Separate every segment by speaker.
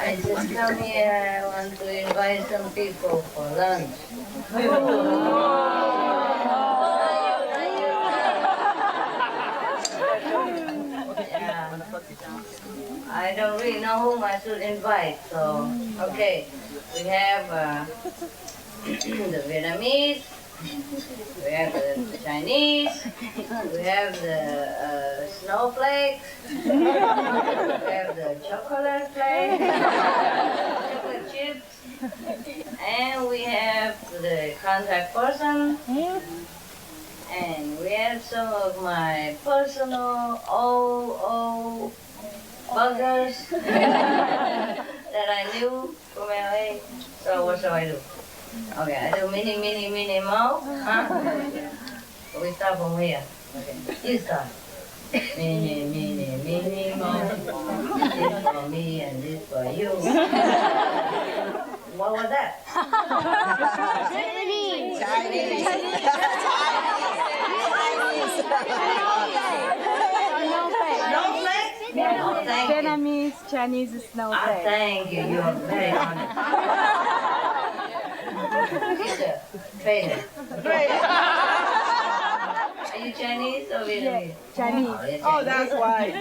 Speaker 1: I just come here, I want to invite some people for lunch. Yeah. I don't really know whom I should invite, so, okay. We have the Vietnamese, we have the Chinese, we have the snowflakes, we have the chocolate flakes, chocolate chips, and we have the contact person, and we have some of my personal old buggers that I knew from LA. So what shall I do? Okay, I do mini mo. Huh? We start from here. Okay, you start. Mini mo. This for me and this for you. What was that? Chinese. Snowflake? Oh, thank you.
Speaker 2: Vietnamese, Chinese snowflake.
Speaker 1: Thank you. You're very honest. Teacher, trainer. Are you Chinese or Vietnamese?
Speaker 2: Chinese.
Speaker 1: Oh, you're
Speaker 3: Oh,
Speaker 1: Chinese.
Speaker 3: that's why.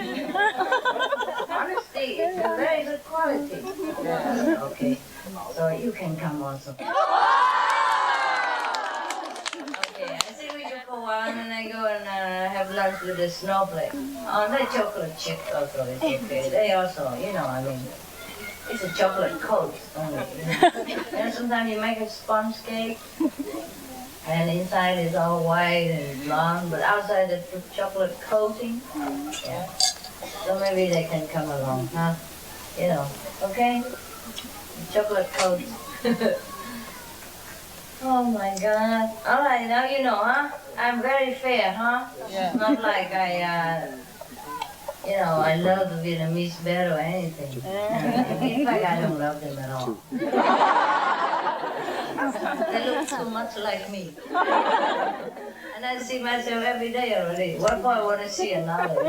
Speaker 1: Honestly, it's a very good quality. Yeah, okay. So you can come also. Okay, I think we should go on and I go and have lunch with the snowflake. Oh, the chocolate chip also is okay. They also, I mean, it's a chocolate coat only. And sometimes you make a sponge cake, and inside is all white and blonde, but outside they put chocolate coating. Yeah. So maybe they can come along, huh? Okay? Chocolate coat. Oh my God. All right, now you know, huh? I'm very fair, huh?
Speaker 3: Yeah.
Speaker 1: Not like I love the Vietnamese better or anything. In fact, I don't love them at all. They look too much like me. And I see myself every day already. What more I want to see another?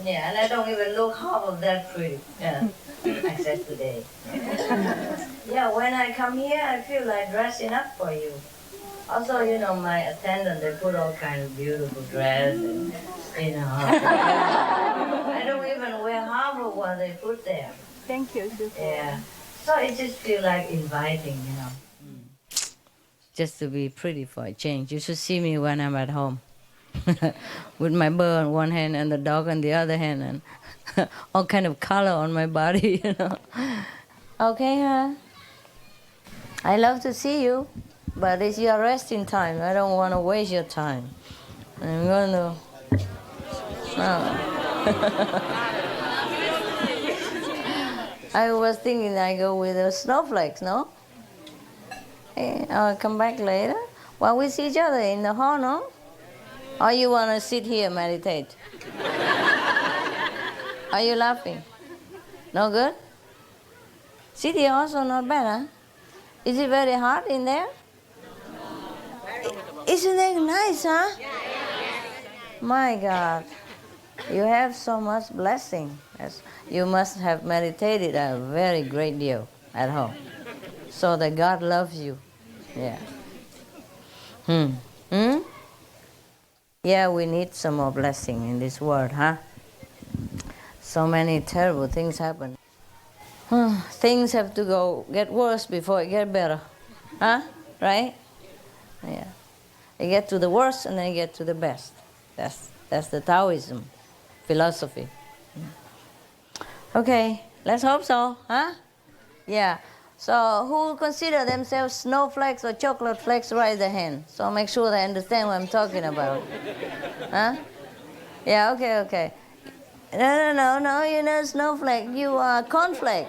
Speaker 1: Yeah, and I don't even look half of that pretty. Yeah, except today. Yeah, when I come here, I feel like dressing up for you. Also, my attendant, they put all kind of beautiful dress and, I don't even wear half of what they put there.
Speaker 2: Thank you.
Speaker 1: Yeah. So it just feels like inviting, Just to be pretty for a change. You should see me when I'm at home. With my bird on one hand and the dog on the other hand and all kind of color on my body, Okay, huh? I love to see you, but it's your resting time. I don't want to waste your time. I'm going to... I was thinking I go with the snowflakes, no? Hey, I'll come back later. Well, we see each other in the hall, no? Or you want to sit here and meditate? Are you laughing? No good? Sit here also not bad, huh? Is it very hot in there? Isn't it nice, huh? My God. You have so much blessing. Yes. You must have meditated a very great deal at home. So that God loves you. Yeah. Yeah, we need some more blessing in this world, huh? So many terrible things happen. Things have to get worse before it get better. Huh? Right? Yeah. You get to the worst and then you get to the best. That's the Taoism philosophy. Okay, let's hope so, huh? Yeah. So who consider themselves snowflakes or chocolate flakes, raise their hand. So make sure they understand what I'm talking about. Huh? Yeah, okay. No, you're not snowflake. You are cornflake.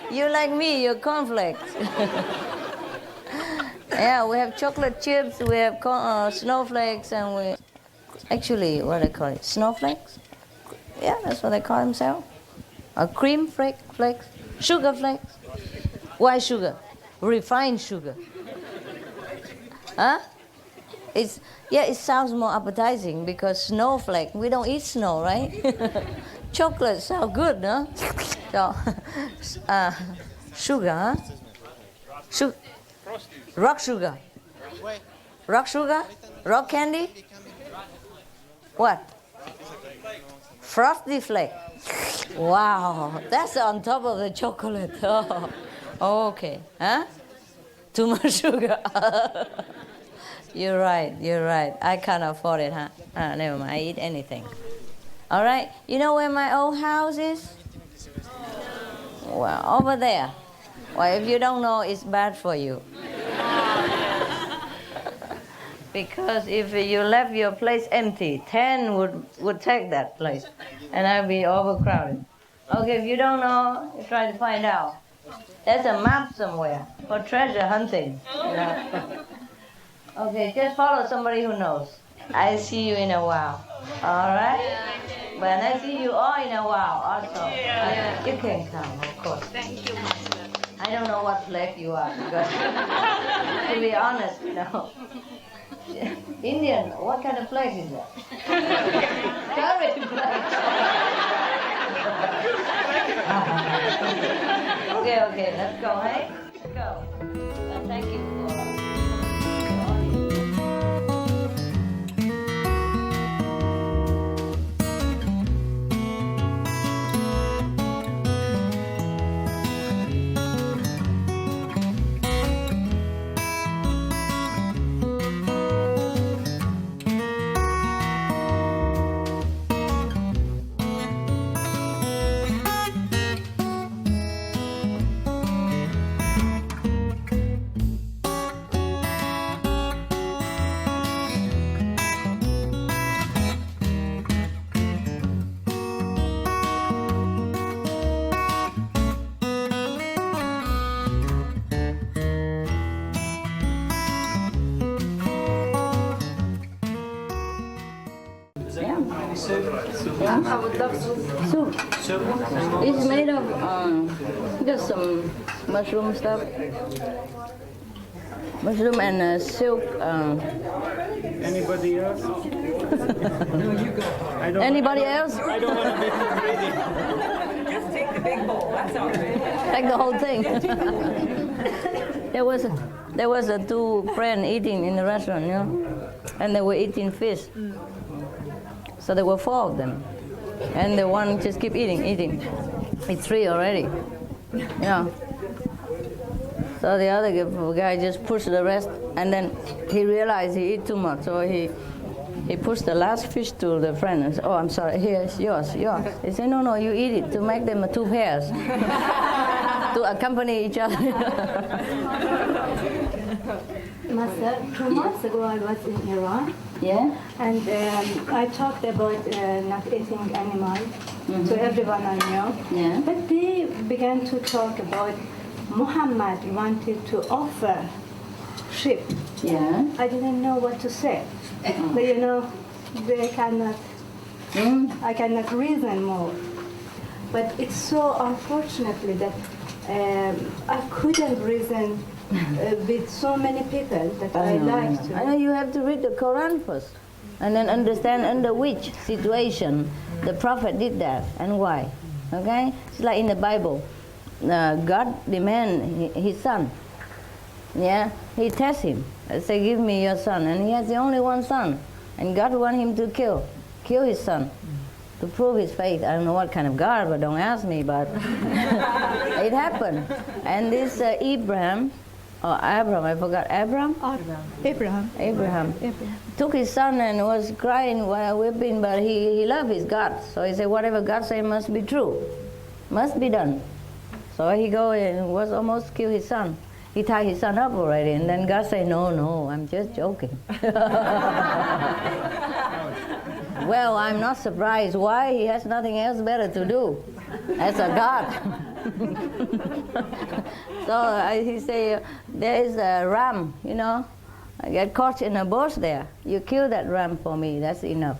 Speaker 1: You like me, you're cornflakes. Yeah, we have chocolate chips, we have snowflakes, and we... Actually, what do they call it? Snowflakes? Yeah, that's what they call themselves. Cream flakes, sugar flakes. Why sugar? Refined sugar. Huh? It sounds more appetizing because snowflake, we don't eat snow, right? Chocolate sound good, no? So, sugar, huh? Rock sugar. Rock sugar? Rock candy? What? Frosty flake. Wow, that's on top of the chocolate. Oh, okay. Huh? Too much sugar. You're right. I can't afford it, huh? Never mind, I eat anything. All right, you know where my old house is? Well, over there. Well, if you don't know, it's bad for you. Because if you left your place empty, 10 would take that place, and I'd be overcrowded. Okay, if you don't know, you try to find out. There's a map somewhere for treasure hunting. You know? Okay, just follow somebody who knows. I'll see you in a while. All right? But I see you all in a while also. You can come, of course.
Speaker 2: Thank you, Master.
Speaker 1: I don't know what flag you are, because to be honest, you know. Indian, what kind of flag is that? Curry flag. Okay, let's go, hey? Let's go. Thank you for... I would love soup. Soup? It's made of just some mushroom stuff. Mushroom and silk.
Speaker 3: Anybody else? No, you go.
Speaker 1: Anybody else?
Speaker 3: I don't want to make you greedy.
Speaker 2: Just take the big bowl, that's all right.
Speaker 1: Take the whole thing. There was a two friends eating in the restaurant, you know, and they were eating fish. So there were 4 of them, and the one just keep eating. It's 3 already. Yeah. So the other guy just pushed the rest, and then he realized he ate too much, so he pushed the last fish to the friend and said, "Oh, I'm sorry, here's yours." He said, "No, you eat it to make them 2 pairs to accompany each other."
Speaker 4: Master, 2 months ago I was in Iran.
Speaker 1: Yeah.
Speaker 4: And I talked about not eating animals to everyone I know.
Speaker 1: Yeah.
Speaker 4: But they began to talk about Muhammad wanted to offer sheep.
Speaker 1: Yeah.
Speaker 4: I didn't know what to say. But you know, they cannot, I cannot reason more. But it's so unfortunately that I couldn't reason with so many people that I like to.
Speaker 1: I know you have to read the Quran first, and then understand under which situation the Prophet did that and why. Okay? It's like in the Bible. God demands his son. Yeah? He tests him. Say, "Give me your son." And he has the only one son. And God wants him to kill his son to prove his faith. I don't know what kind of God, but don't ask me, but it happened. And this Abraham, I forgot, Abraham, took his son and was crying while weeping, but he loved his God. So he said, whatever God said must be true, must be done. So he go and was almost kill his son. He tied his son up already, and then God said, no, I'm just joking. Well, I'm not surprised. Why? He has nothing else better to do as a God. So he say, there is a ram, you know, I get caught in a bush there. You kill that ram for me, that's enough.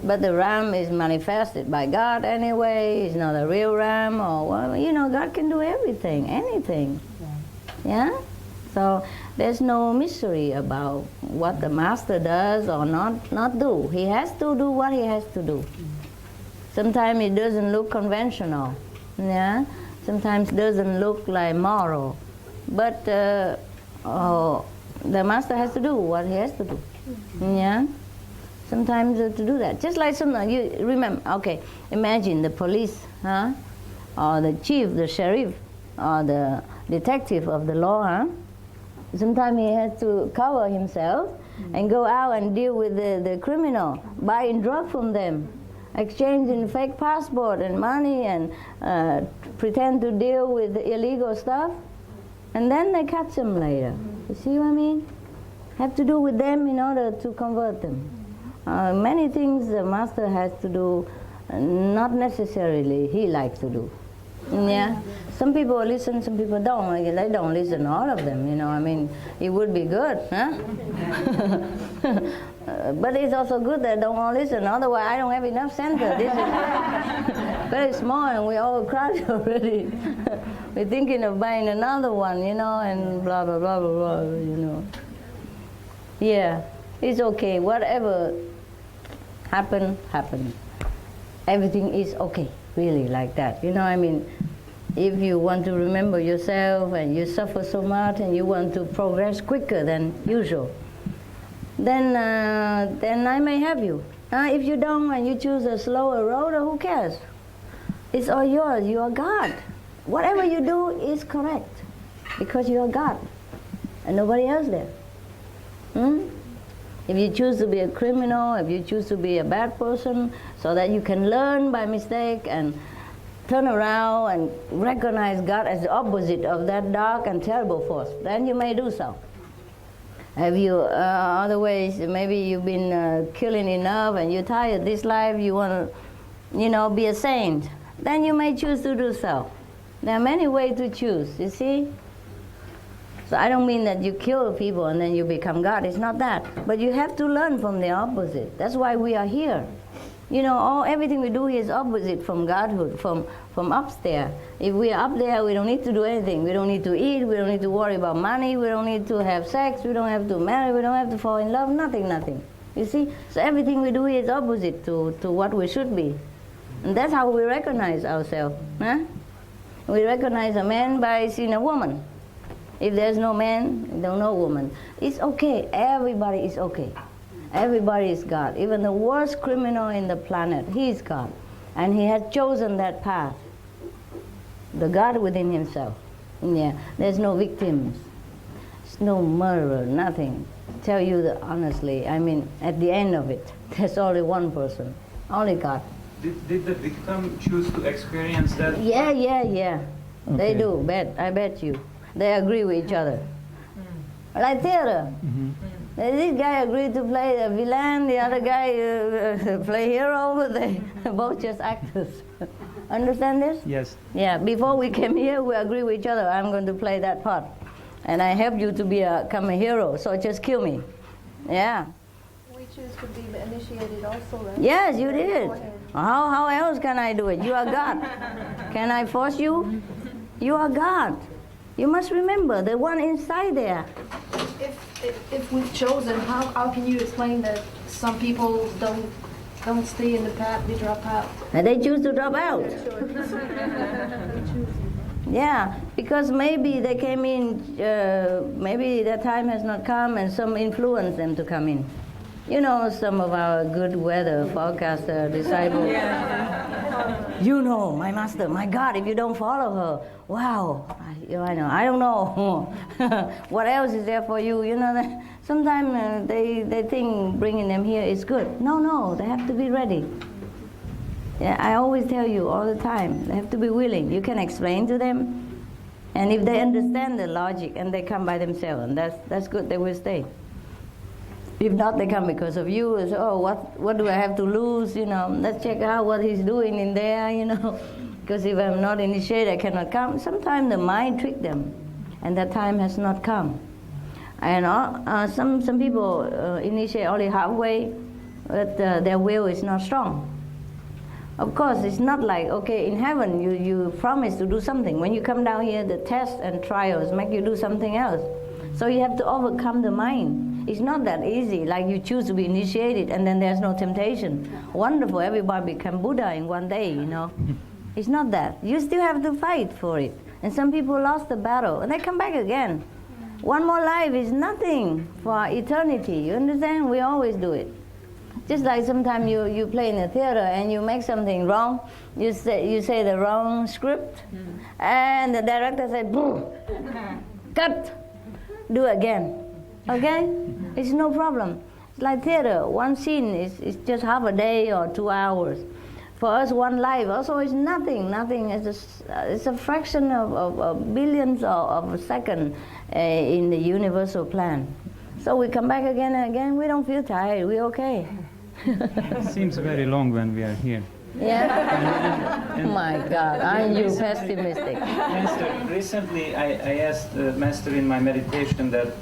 Speaker 1: But the ram is manifested by God anyway. It's not a real ram, or, well, you know, God can do everything, anything. Yeah? So there's no mystery about what the master does or not do. He has to do what he has to do. Sometimes it doesn't look conventional. Yeah. Sometimes it doesn't look like moral. But the master has to do what he has to do. Yeah. Sometimes to do that. Just like sometimes you remember. Okay. Imagine the police, huh? Or the chief, the sheriff, or the detective of the law, huh? Sometimes he has to cover himself and go out and deal with the criminal, buying drugs from them, exchanging fake passport and money, and pretend to deal with the illegal stuff, and then they catch them later. You see what I mean? Have to do with them in order to convert them. Many things the master has to do, not necessarily he likes to do. Yeah, some people listen, some people don't. They don't listen, all of them, you know. I mean, it would be good, huh? But it's also good that don't all listen. Otherwise, I don't have enough center. This is very small, and we all crowded already. We're thinking of buying another one, you know, and blah blah blah blah blah, you know. Yeah, it's okay. Whatever happened, happened. Everything is okay. Really like that, you know. I mean, if you want to remember yourself and you suffer so much and you want to progress quicker than usual, then I may help you. If you don't and you choose a slower road, who cares? It's all yours. You are God. Whatever you do is correct because you are God and nobody else there. If you choose to be a criminal, if you choose to be a bad person, so that you can learn by mistake and turn around and recognize God as the opposite of that dark and terrible force, then you may do so. Have you, otherwise, maybe you've been killing enough and you're tired of this life, you want to, you know, be a saint, then you may choose to do so. There are many ways to choose, you see? So I don't mean that you kill people and then you become God. It's not that. But you have to learn from the opposite. That's why we are here. You know, everything we do here is opposite from Godhood, from upstairs. If we are up there, we don't need to do anything. We don't need to eat. We don't need to worry about money. We don't need to have sex. We don't have to marry. We don't have to fall in love. Nothing. You see? So everything we do here is opposite to what we should be. And that's how we recognize ourselves. Huh? We recognize a man by seeing a woman. If there's no man, there's no woman. It's okay. Everybody is okay. Everybody is God. Even the worst criminal in the planet, he is God. And he has chosen that path. The God within himself. Yeah. There's no victims. There's no murderer, nothing. Tell you honestly, I mean, at the end of it, there's only one person. Only God.
Speaker 3: Did the victim choose to experience that?
Speaker 1: Yeah.
Speaker 3: Okay.
Speaker 1: They do, I bet you. They agree with each other. Like theater. This guy agreed to play the villain, the other guy play hero, they both just actors. Understand this?
Speaker 3: Yes.
Speaker 1: Yeah, before we came here, we agreed with each other, I'm going to play that part. And I help you to become a hero, so just kill me. Yeah.
Speaker 4: We choose to be initiated also, right?
Speaker 1: Yes, you did. How else can I do it? You are God. Can I force you? You are God. You must remember the one inside there.
Speaker 5: If we've chosen, how can you explain that some people don't stay in the path, they drop out?
Speaker 1: And they choose to drop out. Yeah, because maybe they came in, maybe their time has not come and some influence them to come in. You know, some of our good weather forecaster disciples. You know, my master, my God, if you don't follow her, wow, I know. I don't know. What else is there for you? You know, sometimes they think bringing them here is good. No, they have to be ready. Yeah, I always tell you all the time, they have to be willing. You can explain to them, and if they understand the logic and they come by themselves, and that's good, they will stay. If not, they come because of you. Say, oh, what do I have to lose? You know, let's check out what he's doing in there, you know. Because if I'm not initiated, I cannot come. Sometimes the mind tricks them, and that time has not come. And some people initiate only halfway, but their will is not strong. Of course, it's not like, okay, in heaven you promise to do something. When you come down here, the tests and trials make you do something else. So you have to overcome the mind. It's not that easy, like you choose to be initiated and then there's no temptation. Wonderful, everybody become Buddha in one day, you know. It's not that. You still have to fight for it. And some people lost the battle and they come back again. One more life is nothing for eternity. You understand? We always do it. Just like sometimes you play in the theater and you make something wrong, you say the wrong script, and the director said, cut, do again. Okay? It's no problem. It's like theater. One scene is just half a day or 2 hours. For us, one life also is nothing. Nothing is it's a fraction of billions of a second in the universal plan. So we come back again and again. We don't feel tired. We're okay.
Speaker 3: It seems very long when we are here.
Speaker 1: Yeah? My God, aren't you pessimistic?
Speaker 3: Master, recently I asked Master in my meditation that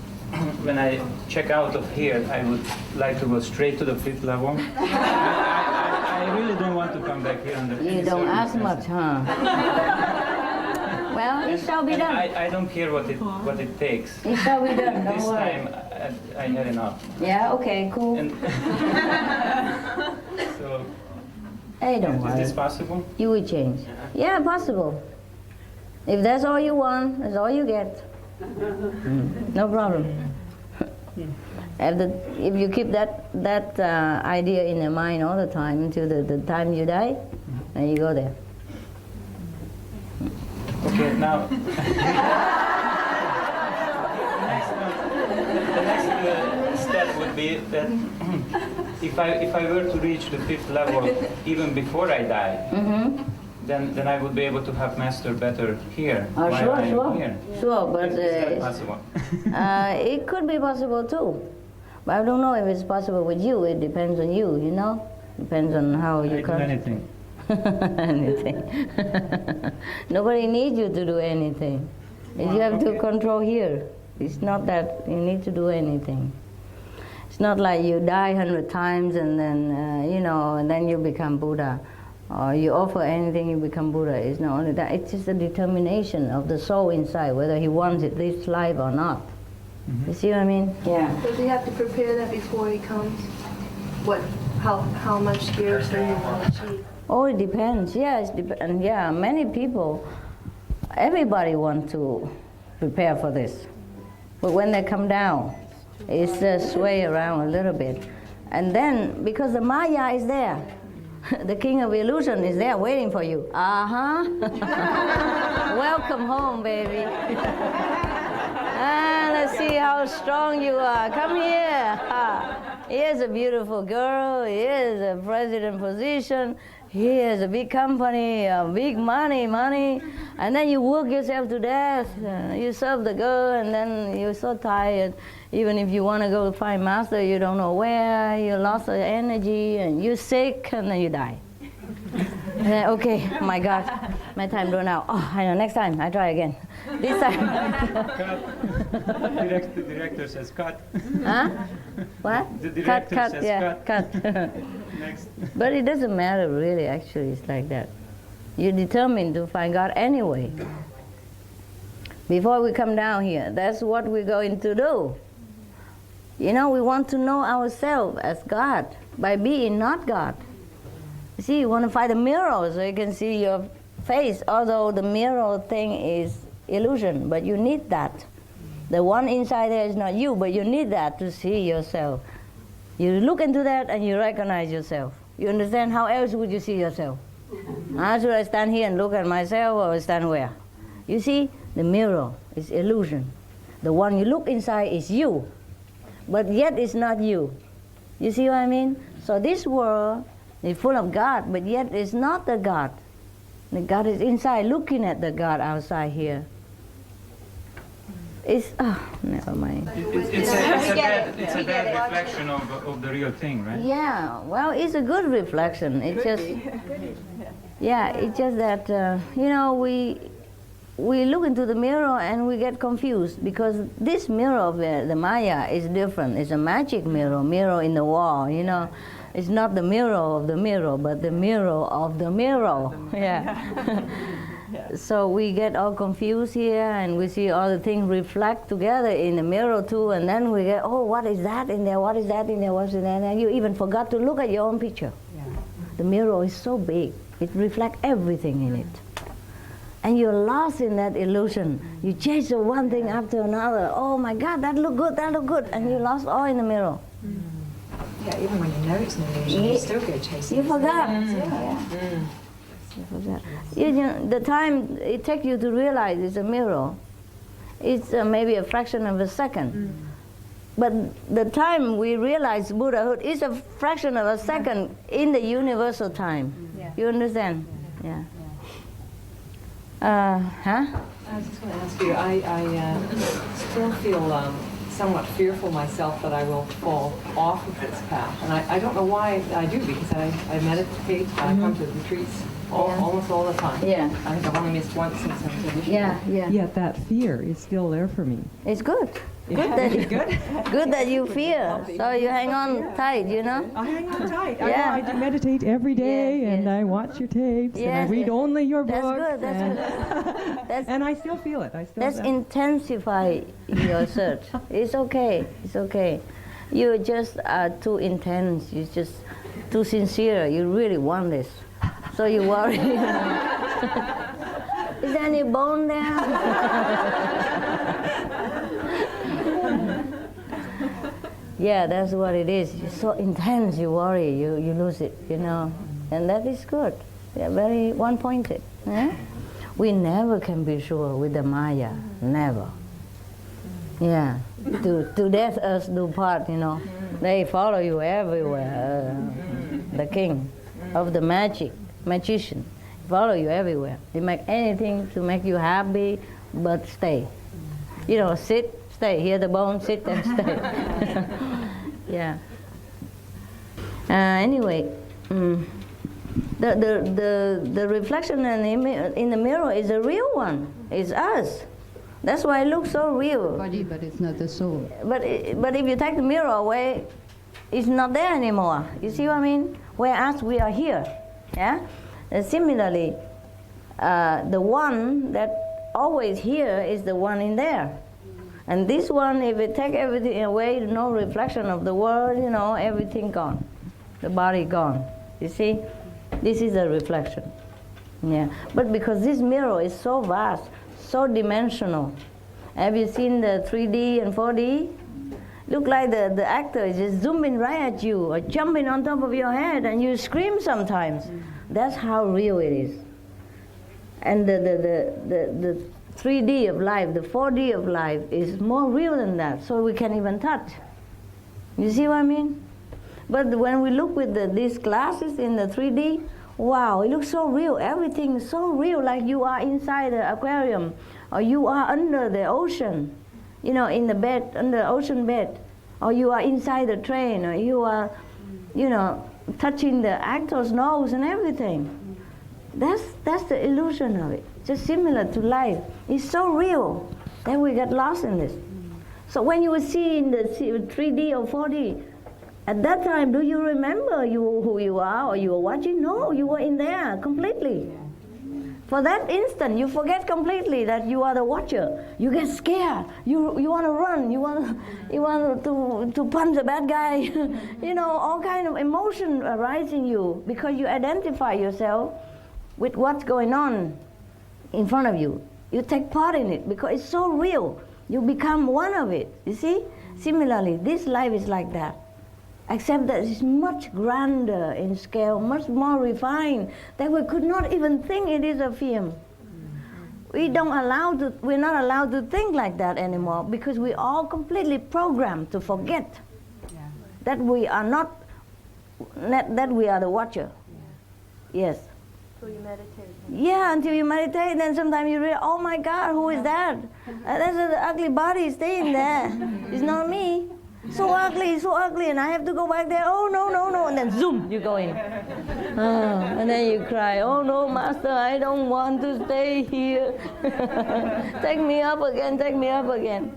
Speaker 3: when I check out of here, I would like to go straight to the 5th level. I really don't want to come back here under
Speaker 1: You don't ask much, huh? Well, it shall be done.
Speaker 3: I don't care what it takes.
Speaker 1: It shall be done, don't
Speaker 3: This
Speaker 1: worry.
Speaker 3: time I had enough.
Speaker 1: Yeah, okay, cool.
Speaker 3: And so,
Speaker 1: Hey, don't
Speaker 3: is
Speaker 1: worry.
Speaker 3: this possible?
Speaker 1: You will change. Yeah, possible. If that's all you want, that's all you get. No problem. If you keep that idea in your mind all the time until the time you die, then you go there.
Speaker 3: Okay, now the next step would be that if I were to reach the 5th level even before I die, then I would be able to have Master better here. while I am here.
Speaker 1: Sure, but
Speaker 3: Is that possible?
Speaker 1: it could be possible too. But I don't know if it's possible with you. It depends on you, you know? Depends on how you
Speaker 3: I do
Speaker 1: come.
Speaker 3: anything.
Speaker 1: Anything. Nobody needs you to do anything. You have to control here. It's not that you need to do anything. It's not like you die 100 times and then, you know, and then you become Buddha. Or you offer anything, you become Buddha. It's not only that. It's just a determination of the soul inside, whether he wants it this life or not. You see what I mean? Yeah.
Speaker 5: Does he have to prepare that before he comes? How much spiritually you want to achieve?
Speaker 1: Oh, it depends. Yeah, and yeah, many people, everybody wants to prepare for this. But when they come down, it's just sway around a little bit. And then, because the Maya is there, the king of illusion is there waiting for you. Welcome home, baby. Let's see how strong you are. Come here. Here's a beautiful girl. Here's a president position. Here's a big company, big money. And then you work yourself to death. You serve the girl, and then you're so tired. Even if you want to go find Master, you don't know where. You lost the energy, and you're sick, and then you die. Okay, my God, my time run out. Oh, I know, next time, I try again. This time.
Speaker 3: Cut. The director says cut.
Speaker 1: Huh? What?
Speaker 3: The director
Speaker 1: cut,
Speaker 3: says
Speaker 1: yeah, cut.
Speaker 3: Next.
Speaker 1: But it doesn't matter, really, actually, it's like that. You're determined to find God anyway. Before we come down here, that's what we're going to do. You know, we want to know ourselves as God by being not God. You see, you want to find a mirror so you can see your face, although the mirror thing is illusion, but you need that. The one inside there is not you, but you need that to see yourself. You look into that and you recognize yourself. You understand? How else would you see yourself? Should I stand here and look at myself or stand where? You see, the mirror is illusion. The one you look inside is you, but yet it's not you. You see what I mean? So this world is full of God, but yet it's not the God. The God is inside looking at the God outside here. It's, never mind.
Speaker 3: It's a bad reflection of the real thing, right?
Speaker 1: Yeah, well, it's a good reflection. It's just, yeah, it's just that, you know, we look into the mirror and we get confused because this mirror of the Maya is different. It's a magic mirror in the wall, you know. It's not the mirror of the mirror, but the mirror of the mirror. Yeah. So we get all confused here, and we see all the things reflect together in the mirror too, and then we get, oh, what is that in there? What is that in there? What's in there? And you even forgot to look at your own picture. Yeah. The mirror is so big; it reflects everything in it. And you're lost in that illusion. You chase one thing after another. Oh my God, that look good, that look good. And you lost all in the mirror.
Speaker 2: Yeah, even when you know it's an illusion, you still go chasing.
Speaker 1: You forgot. You forgot. You know, the time it takes you to realize it's a mirror, it's maybe a fraction of a second. But the time we realize Buddhahood is a fraction of a second in the universal time. You understand? Yeah.
Speaker 2: I was just going to ask you, I still feel somewhat fearful myself that I will fall off of this path. And I don't know why I do, because I meditate, I come to retreats almost all the time.
Speaker 1: Yeah.
Speaker 2: I think I've only missed once since I was initiated.
Speaker 1: Yeah.
Speaker 6: Yet that fear is still there for me.
Speaker 1: It's good. Good that you fear. So you hang on tight, you know?
Speaker 6: I hang on tight.
Speaker 1: Yeah.
Speaker 6: I do meditate every day, and I watch your tapes, and I read only your books.
Speaker 1: That's good. That's good.
Speaker 6: And I still feel it.
Speaker 1: Let's intensify your search. It's okay. It's okay. You just are too intense. You're just too sincere. You really want this. So you worry. Is there any bone there? Yeah, that's what it is. You're so intense, you worry, you lose it, you know. And that is good. They're very one-pointed. Eh? We never can be sure with the Maya. Never. Yeah. To death us do part, you know. They follow you everywhere. The king of the magician. Follow you everywhere. They make anything to make you happy, but stay. You know, sit, stay. Hear the bone, sit and stay. Yeah. Anyway, the reflection in the mirror is a real one. It's us. That's why it looks so real.
Speaker 7: Body, but it's not the soul.
Speaker 1: But if you take the mirror away, it's not there anymore. You see what I mean? Whereas we are here. Yeah. And similarly, the one that always here is the one in there. And this one, if it take everything away, no reflection of the world, you know, everything gone. The body gone. You see? This is a reflection. Yeah. But because this mirror is so vast, so dimensional. Have you seen the 3D and 4D? Look like the actor is just zooming right at you or jumping on top of your head and you scream sometimes. That's how real it is. And the 3D of life, the 4D of life is more real than that, so we can even touch. You see what I mean? But when we look with these glasses in the 3D, wow, it looks so real. Everything is so real, like you are inside the aquarium, or you are under the ocean, you know, in the bed, under the ocean bed, or you are inside the train, or you are, you know, touching the actor's nose and everything. That's the illusion of it. Just similar to life. It's so real that we get lost in this. So when you see in the 3D or 4D, at that time, do you remember who you are or you were watching? No, you were in there completely. For that instant, you forget completely that you are the watcher. You get scared. You want to run. You want to punch the bad guy. You know, all kind of emotion arise in you because you identify yourself with what's going on in front of you. You take part in it because it's so real. You become one of it. You see? Similarly, this life is like that. Except that it's much grander in scale, much more refined, that we could not even think it is a film. We're not allowed to think like that anymore because we all completely programmed to forget that we are not, that we are the watcher. Yes.
Speaker 5: Until you meditate.
Speaker 1: Yeah, until you meditate, then sometimes you realize, oh my God, who is that? That's an ugly body staying there. It's not me. So ugly, and I have to go back there. Oh, no, and then zoom, you go in. And then you cry, oh no, Master, I don't want to stay here. Take me up again.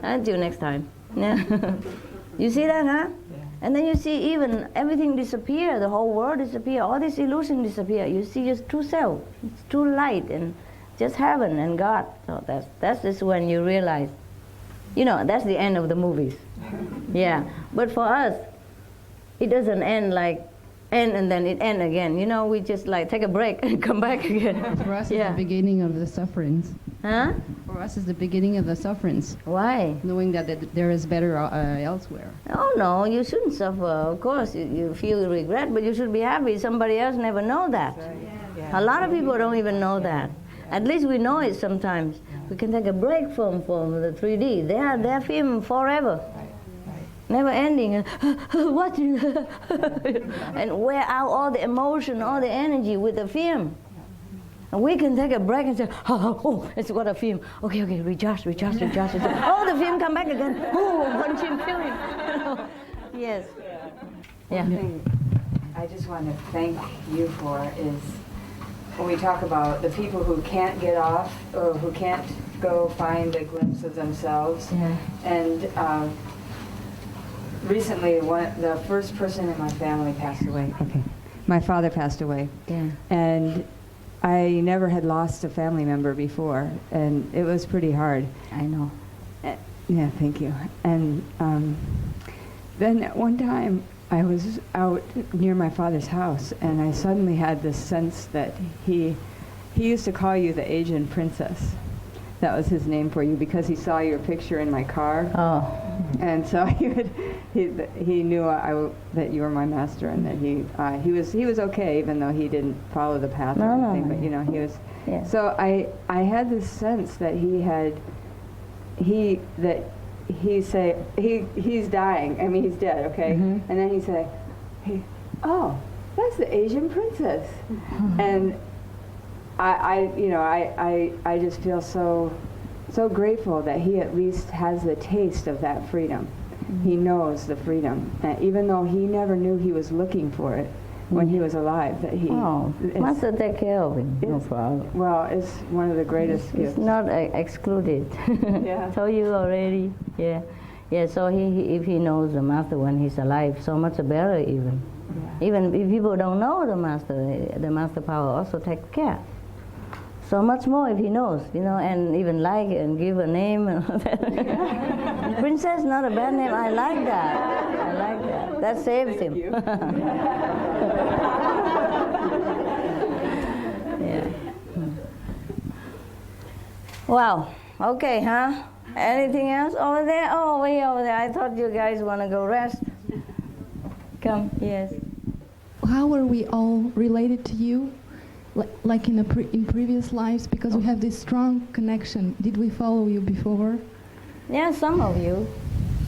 Speaker 1: Until next time. Yeah. You see that, huh? And then you see even everything disappear, the whole world disappear, all this illusion disappear. You see just true self, it's true light, and just heaven and God. So that's just when you realize, you know, that's the end of the movies. Yeah, but for us, it doesn't end like end and then it end again. You know, we just like take a break and come back again.
Speaker 7: For us, it's the beginning of the sufferings.
Speaker 1: Huh?
Speaker 7: For us, it's the beginning of the sufferings.
Speaker 1: Why?
Speaker 7: Knowing that there is better elsewhere.
Speaker 1: Oh no, you shouldn't suffer. Of course, you feel regret, but you should be happy. Somebody else never know that. A lot of people don't even know that. At least we know it sometimes. We can take a break from the 3D. They're film forever. Never ending. What? And wear out all the emotion, all the energy with the film. And we can take a break and say, oh, it's what a film. Okay, recharge. Oh, the film come back again. Oh, one film. Yes. Yeah.
Speaker 2: One thing I just want to thank you for is when we talk about the people who can't get off or who can't go find a glimpse of themselves.
Speaker 1: Yeah.
Speaker 2: And recently, the first person in my family passed away. Okay. My father passed away.
Speaker 1: Yeah.
Speaker 2: And I never had lost a family member before, and it was pretty hard.
Speaker 1: I know.
Speaker 2: Yeah, thank you. And then at one time, I was out near my father's house, and I suddenly had this sense that he used to call you the Asian princess. That was his name for you because he saw your picture in my car.
Speaker 1: Oh.
Speaker 2: And so he knew that you were my master, and that he was okay, even though he didn't follow the path or anything. But you know, he was.
Speaker 1: Yeah.
Speaker 2: So I had this sense that he's dying. I mean, he's dead. Okay.
Speaker 1: Mm-hmm.
Speaker 2: And then he'd say, "Oh, that's the Asian princess," and I just feel so grateful that he at least has the taste of that freedom. Mm-hmm. He knows the freedom, and even though he never knew he was looking for it when he was alive, that he
Speaker 1: must take care of him. No problem.
Speaker 2: Well, it's one of the greatest gifts.
Speaker 1: It's not excluded.
Speaker 2: Yeah.
Speaker 1: Told you already. Yeah. So if he knows the master when he's alive, so much better even. Yeah. Even if people don't know the master power also take care. So much more if he knows, you know, and even like and give a name and all that. Yeah. Princess, not a bad name. I like that. That saves him. Yeah. Wow. Okay, huh? Anything else over there? Oh, way over there. I thought you guys want to go rest. Come, yes.
Speaker 8: How are we all related to you? Like in previous lives, because we have this strong connection. Did we follow you before?
Speaker 1: Yeah, some of you.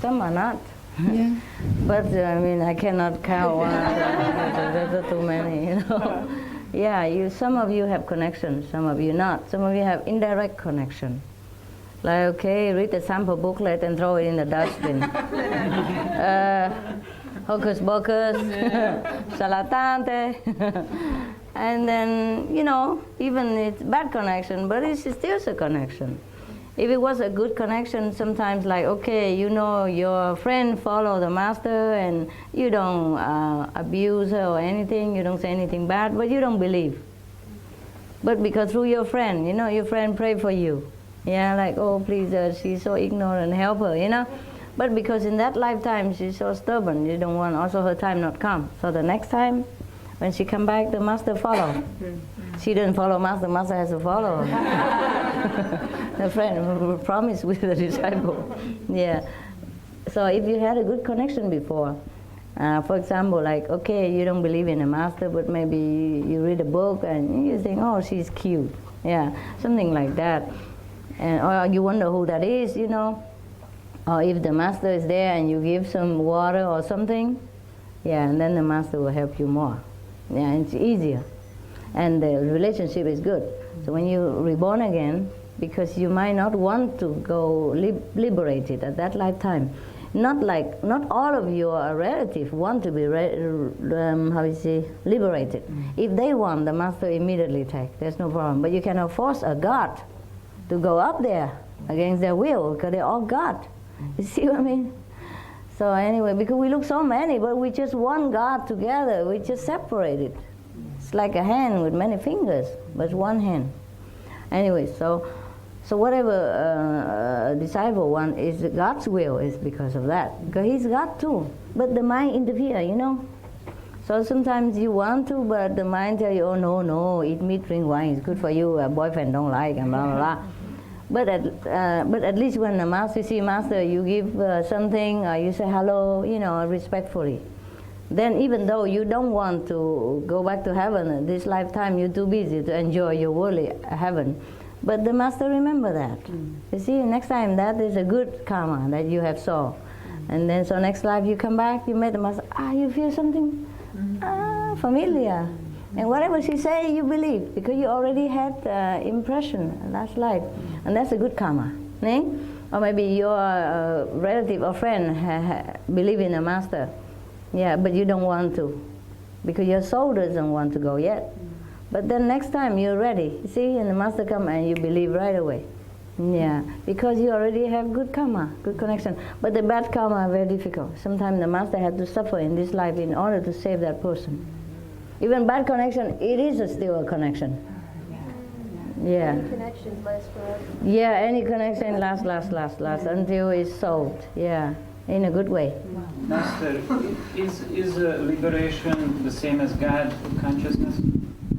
Speaker 1: Some are not.
Speaker 8: Yeah.
Speaker 1: But I mean, I cannot count one. There's too many, you know. Yeah, some of you have connection, some of you not. Some of you have indirect connection. Like, okay, read the sample booklet and throw it in the dustbin. Hocus pocus, salatante. And then, you know, even it's bad connection, but it's still a connection. If it was a good connection, sometimes like, okay, you know, your friend follow the master and you don't abuse her or anything, you don't say anything bad, but you don't believe. But because through your friend, you know, your friend pray for you. Yeah, like, oh, please, she's so ignorant, help her, you know. But because in that lifetime she's so stubborn, you don't want also her time not come. So the next time, when she come back, the master follow. She didn't follow master, master has to follow. The friend promised with the disciple. Yeah. So if you had a good connection before, for example, like, okay, you don't believe in a master, but maybe you read a book and you think, oh, she's cute. Yeah, something like that. And or you wonder who that is, you know. Or if the master is there and you give some water or something, yeah, and then the master will help you more. Yeah, it's easier. And the relationship is good. So when you're reborn again, because you might not want to go liberated at that lifetime. Not all of your relatives want to be liberated. If they want, the master immediately take. There's no problem. But you cannot force a god to go up there against their will, because they're all God. You see what I mean? So anyway, because we look so many, but we just one God together. We just separated. It's like a hand with many fingers, but it's one hand. Anyway, so whatever a disciple wants is God's will is because of that. Because He's God too. But the mind interferes, you know. So sometimes you want to, but the mind tells you, oh no, eat meat, drink wine, it's good for you, a boyfriend don't like, and blah, blah, blah. But at least when the master, you see master, you give something, or you say hello, you know, respectfully. Then even though you don't want to go back to heaven this lifetime, you're too busy to enjoy your worldly heaven. But the master remember that. You see, next time that is a good karma that you have saw. And then so next life you come back, you met the master, you feel something familiar. And whatever she say, you believe, because you already had impression last life. And that's a good karma. Eh? Or maybe your relative or friend believe in a master. Yeah, but you don't want to, because your soul doesn't want to go yet. But then next time you're ready, you see, and the master come and you believe right away. Yeah, because you already have good karma, good connection. But the bad karma are very difficult. Sometimes the master had to suffer in this life in order to save that person. Even bad connection, it is still a connection. Yeah.
Speaker 5: Any connections last forever.
Speaker 1: Yeah, any connection lasts until it's solved. Yeah, in a good way.
Speaker 3: Master, is liberation the same as God consciousness?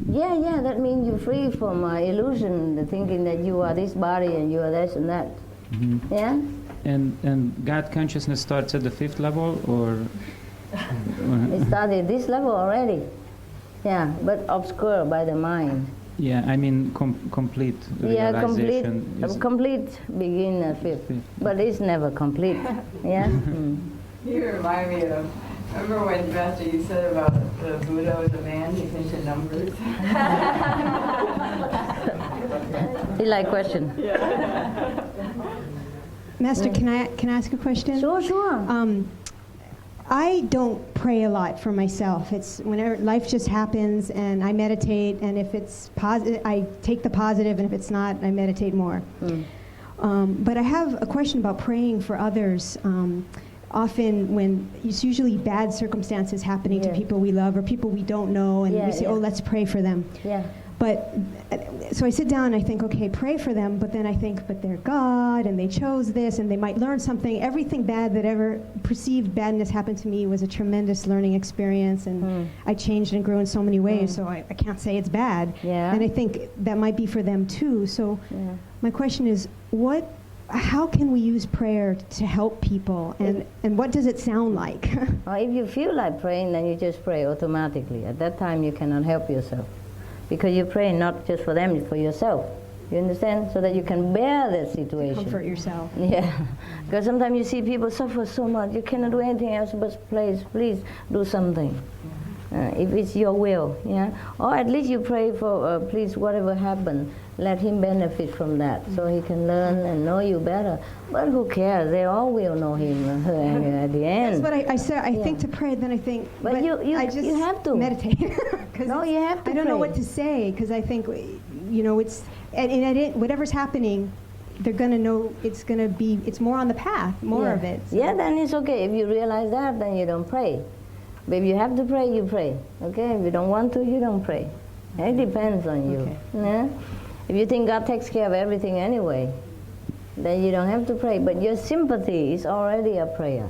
Speaker 1: Yeah, that means you're free from illusion, the thinking that you are this body and you are this and that.
Speaker 3: Mm-hmm.
Speaker 1: Yeah?
Speaker 3: And God consciousness starts at the 5th level, or?
Speaker 1: It started at this level already. Yeah, but obscured by the mind.
Speaker 3: Yeah, I mean complete realization.
Speaker 1: Yeah, complete begin at 5th, but it's never complete. Yeah?
Speaker 2: You remind me of, remember when, Master, you said about the Buddha was a man, he's into numbers?
Speaker 1: You like question?
Speaker 2: Yeah.
Speaker 9: Master, can I ask a question?
Speaker 1: Sure.
Speaker 9: I don't pray a lot for myself. It's whenever life just happens and I meditate, and if it's positive, I take the positive, and if it's not, I meditate more. But I have a question about praying for others. Often when it's usually bad circumstances happening to people we love or people we don't know, and we say, oh, let's pray for them.
Speaker 1: Yeah.
Speaker 9: But, so I sit down and I think, okay, pray for them, but then I think, but they're God, and they chose this, and they might learn something. Everything bad that ever perceived badness happened to me was a tremendous learning experience, and I changed and grew in so many ways, so I can't say it's bad.
Speaker 1: Yeah.
Speaker 9: And I think that might be for them too. So my question is, how can we use prayer to help people, and what does it sound like?
Speaker 1: Well, if you feel like praying, then you just pray automatically. At that time, you cannot help yourself. Because you pray not just for them, it's for yourself. You understand? So that you can bear that situation.
Speaker 9: Comfort yourself.
Speaker 1: Yeah. Because sometimes you see people suffer so much, you cannot do anything else but please do something. If it's your will, yeah? Or at least you pray for, please, whatever happened, let him benefit from that, so he can learn and know you better. But who cares? They all will know him or her at the end.
Speaker 9: That's what I said. I think to pray, then I think,
Speaker 1: but you have to
Speaker 9: meditate.
Speaker 1: No, you have to
Speaker 9: I don't know what to say, because I think, you know, it's, and whatever's happening, they're going to know it's more on the path, more of it. So.
Speaker 1: Yeah, then it's okay. If you realize that, then you don't pray. But if you have to pray, you pray. Okay? If you don't want to, you don't pray. It depends on you.
Speaker 9: Okay.
Speaker 1: Yeah? If you think God takes care of everything anyway, then you don't have to pray. But your sympathy is already a prayer.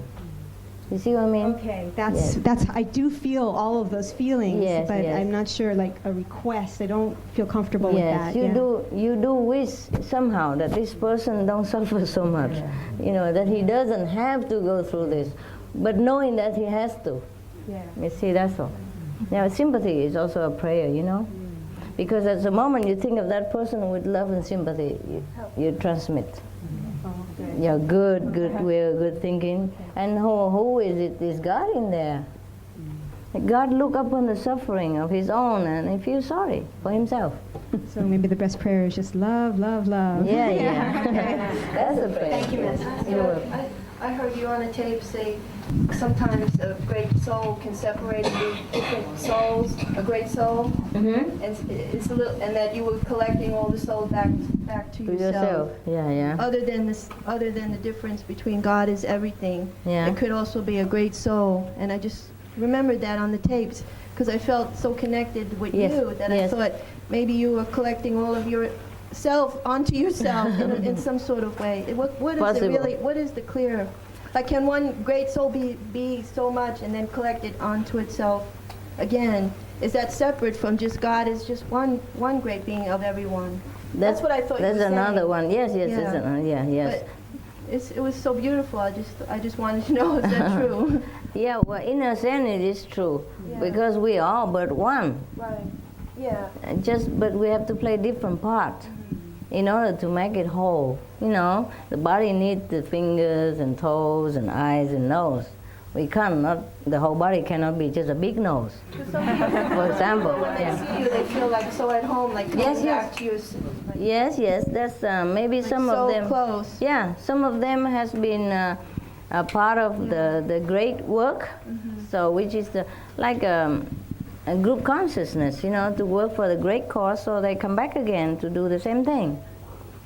Speaker 1: You see what I mean?
Speaker 9: Okay, that's I do feel all of those feelings, but I'm not sure, like a request, I don't feel comfortable with that.
Speaker 1: You do wish somehow that this person don't suffer so much, you know, that he doesn't have to go through this, but knowing that he has to.
Speaker 9: Yeah.
Speaker 1: You see, that's all. Now, sympathy is also a prayer, you know, because at the moment you think of that person with love and sympathy, you transmit. Yeah, good will, good thinking. And who is it? Is God in there? God look upon the suffering of his own and he feels sorry for himself.
Speaker 9: So maybe the best prayer is just love, love, love.
Speaker 1: Yeah. That's a prayer.
Speaker 5: Thank you, Master. I heard you on a tape say, sometimes a great soul can separate into different souls, a great soul,
Speaker 1: Mm-hmm.
Speaker 5: and it's a little, and that you were collecting all the souls back to yourself.
Speaker 1: Yeah, yeah.
Speaker 5: Other than the difference between God is everything,
Speaker 1: Yeah.
Speaker 5: it could also be a great soul. And I just remembered that on the tapes because I felt so connected with
Speaker 1: Yes,
Speaker 5: you that
Speaker 1: yes.
Speaker 5: I thought maybe you were collecting all of yourself onto yourself in some sort of way. What is
Speaker 1: Possible.
Speaker 5: it really? What is the clear? Like, can one great soul be so much and then collect it onto itself again? Is that separate from just God is just one great being of everyone? That's what I thought you
Speaker 1: That's
Speaker 5: were
Speaker 1: another
Speaker 5: saying.
Speaker 1: one. Yes, yes,
Speaker 5: Yeah.
Speaker 1: yes.
Speaker 5: But it was so beautiful. I just wanted to know, is that true?
Speaker 1: Yeah, well, in a sense it is true,
Speaker 5: Yeah.
Speaker 1: because we are but one.
Speaker 5: Right. Yeah.
Speaker 1: But we have to play different parts in order to make it whole. You know, the body needs the fingers and toes and eyes and nose. We cannot, the whole body cannot be just a big nose, for example.
Speaker 5: When they
Speaker 1: Yeah.
Speaker 5: see you, they feel like so at home, like coming
Speaker 1: Yes, yes.
Speaker 5: back to you. Like,
Speaker 1: Yes, that's maybe
Speaker 5: like
Speaker 1: some
Speaker 5: so
Speaker 1: of them.
Speaker 5: close.
Speaker 1: Yeah, some of them has been a part of the great work. So which is like a group consciousness, you know, to work for the great cause, so they come back again to do the same thing,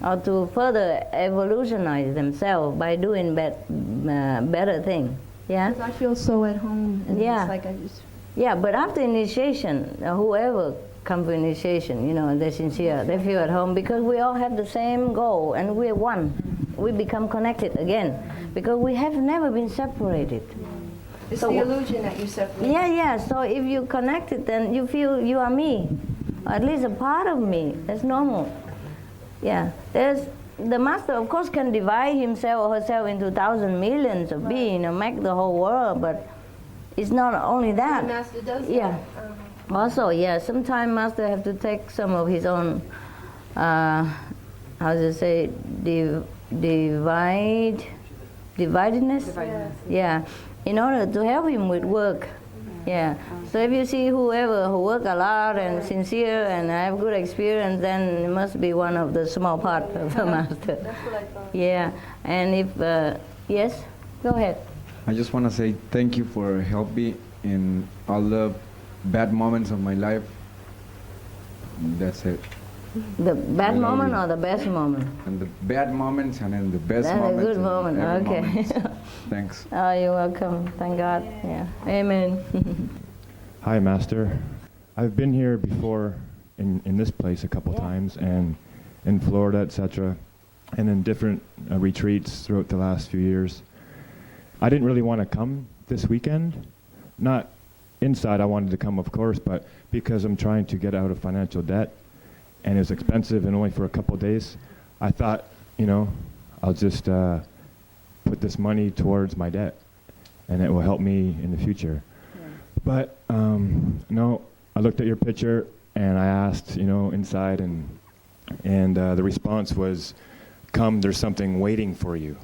Speaker 1: or to further evolutionize themselves by doing better thing. Yeah.
Speaker 5: 'Cause I feel so at home. And
Speaker 1: Yeah.
Speaker 5: It's like I just.
Speaker 1: Yeah, but after initiation, whoever comes for initiation, you know, they're sincere, they feel at home because we all have the same goal and we're one. We become connected again because we have never been separated.
Speaker 5: It's
Speaker 1: So
Speaker 5: the
Speaker 1: what-
Speaker 5: illusion that you separate.
Speaker 1: Yeah. So if you connected, then you feel you are me, or at least a part of me. That's normal. Yeah. The master, of course, can divide himself or herself into thousands, millions of beings and make the whole world, but it's not only that.
Speaker 5: The master does
Speaker 1: Yeah.
Speaker 5: that.
Speaker 1: Also, yeah, sometimes master have to take some of his own, how to say, dividedness?
Speaker 2: Dividedness.
Speaker 1: Yeah, in order to help him with work. Yeah. So if you see whoever who work a lot and sincere and have good experience, then it must be one of the small part of the master.
Speaker 5: That's what I thought.
Speaker 1: Yeah. And if, yes, go ahead.
Speaker 10: I just want to say thank you for helping me in all the bad moments of my life. That's it.
Speaker 1: The bad
Speaker 10: I love
Speaker 1: moment
Speaker 10: you.
Speaker 1: or the best moment?
Speaker 10: And the bad moments and then the best
Speaker 1: That's a
Speaker 10: moments.
Speaker 1: good
Speaker 10: and
Speaker 1: moment,
Speaker 10: every
Speaker 1: okay.
Speaker 10: moments. Thanks.
Speaker 1: Oh, you're welcome. Thank God. Yeah. Amen.
Speaker 11: Hi, Master. I've been here before in this place a couple times, and in Florida, etc., and in different retreats throughout the last few years. I didn't really want to come this weekend. Not inside, I wanted to come, of course, but because I'm trying to get out of financial debt, and it's expensive and only for a couple days, I thought, you know, I'll just put this money towards my debt, and it will help me in the future. But no, I looked at your picture and I asked, you know, inside, and the response was, "Come, there's something waiting for you."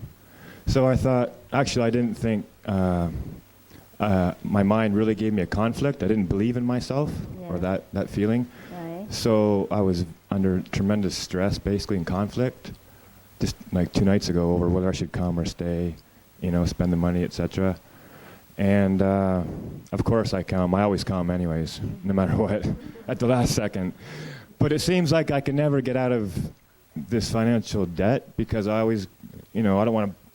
Speaker 11: So I thought, actually, I didn't think my mind really gave me a conflict. I didn't believe in myself or that feeling.
Speaker 1: Right.
Speaker 11: So I was under tremendous stress, basically in conflict, just like 2 nights ago over whether I should come or stay, you know, spend the money, etc. And of course I come. I always come anyways, no matter what, at the last second. But it seems like I can never get out of this financial debt because I always, you know,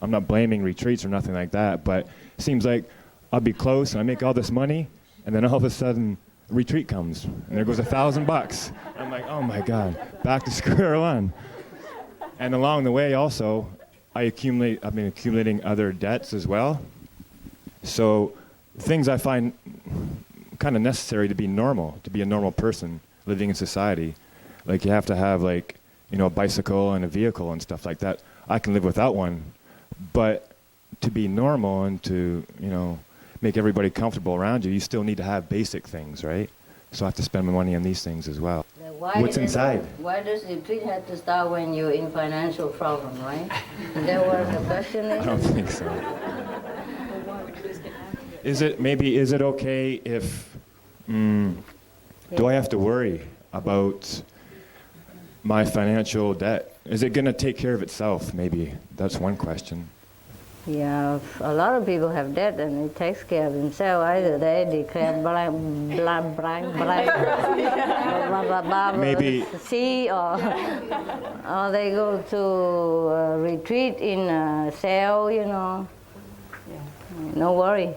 Speaker 11: I'm not blaming retreats or nothing like that, but it seems like I'll be close and I make all this money and then all of a sudden a retreat comes and there goes $1,000. I'm like, oh my God, back to square one. And along the way also, I've been accumulating other debts as well. So things I find kind of necessary to be normal, to be a normal person living in society. Like you have to have like, you know, a bicycle and a vehicle and stuff like that. I can live without one, but to be normal and to, you know, make everybody comfortable around you, you still need to have basic things, right? So I have to spend my money on these things as well. What's inside?
Speaker 1: Why does the retreat have to start when you're in financial problem, right? Is that what the question is?
Speaker 11: I don't think so. Is it okay if, do I have to worry about my financial debt? Is it going to take care of itself? Maybe that's one question.
Speaker 1: Yeah, a lot of people have debt and he takes care of himself. Either they declare
Speaker 11: Maybe
Speaker 1: sea, or they go to retreat in a cell, you know. No worry,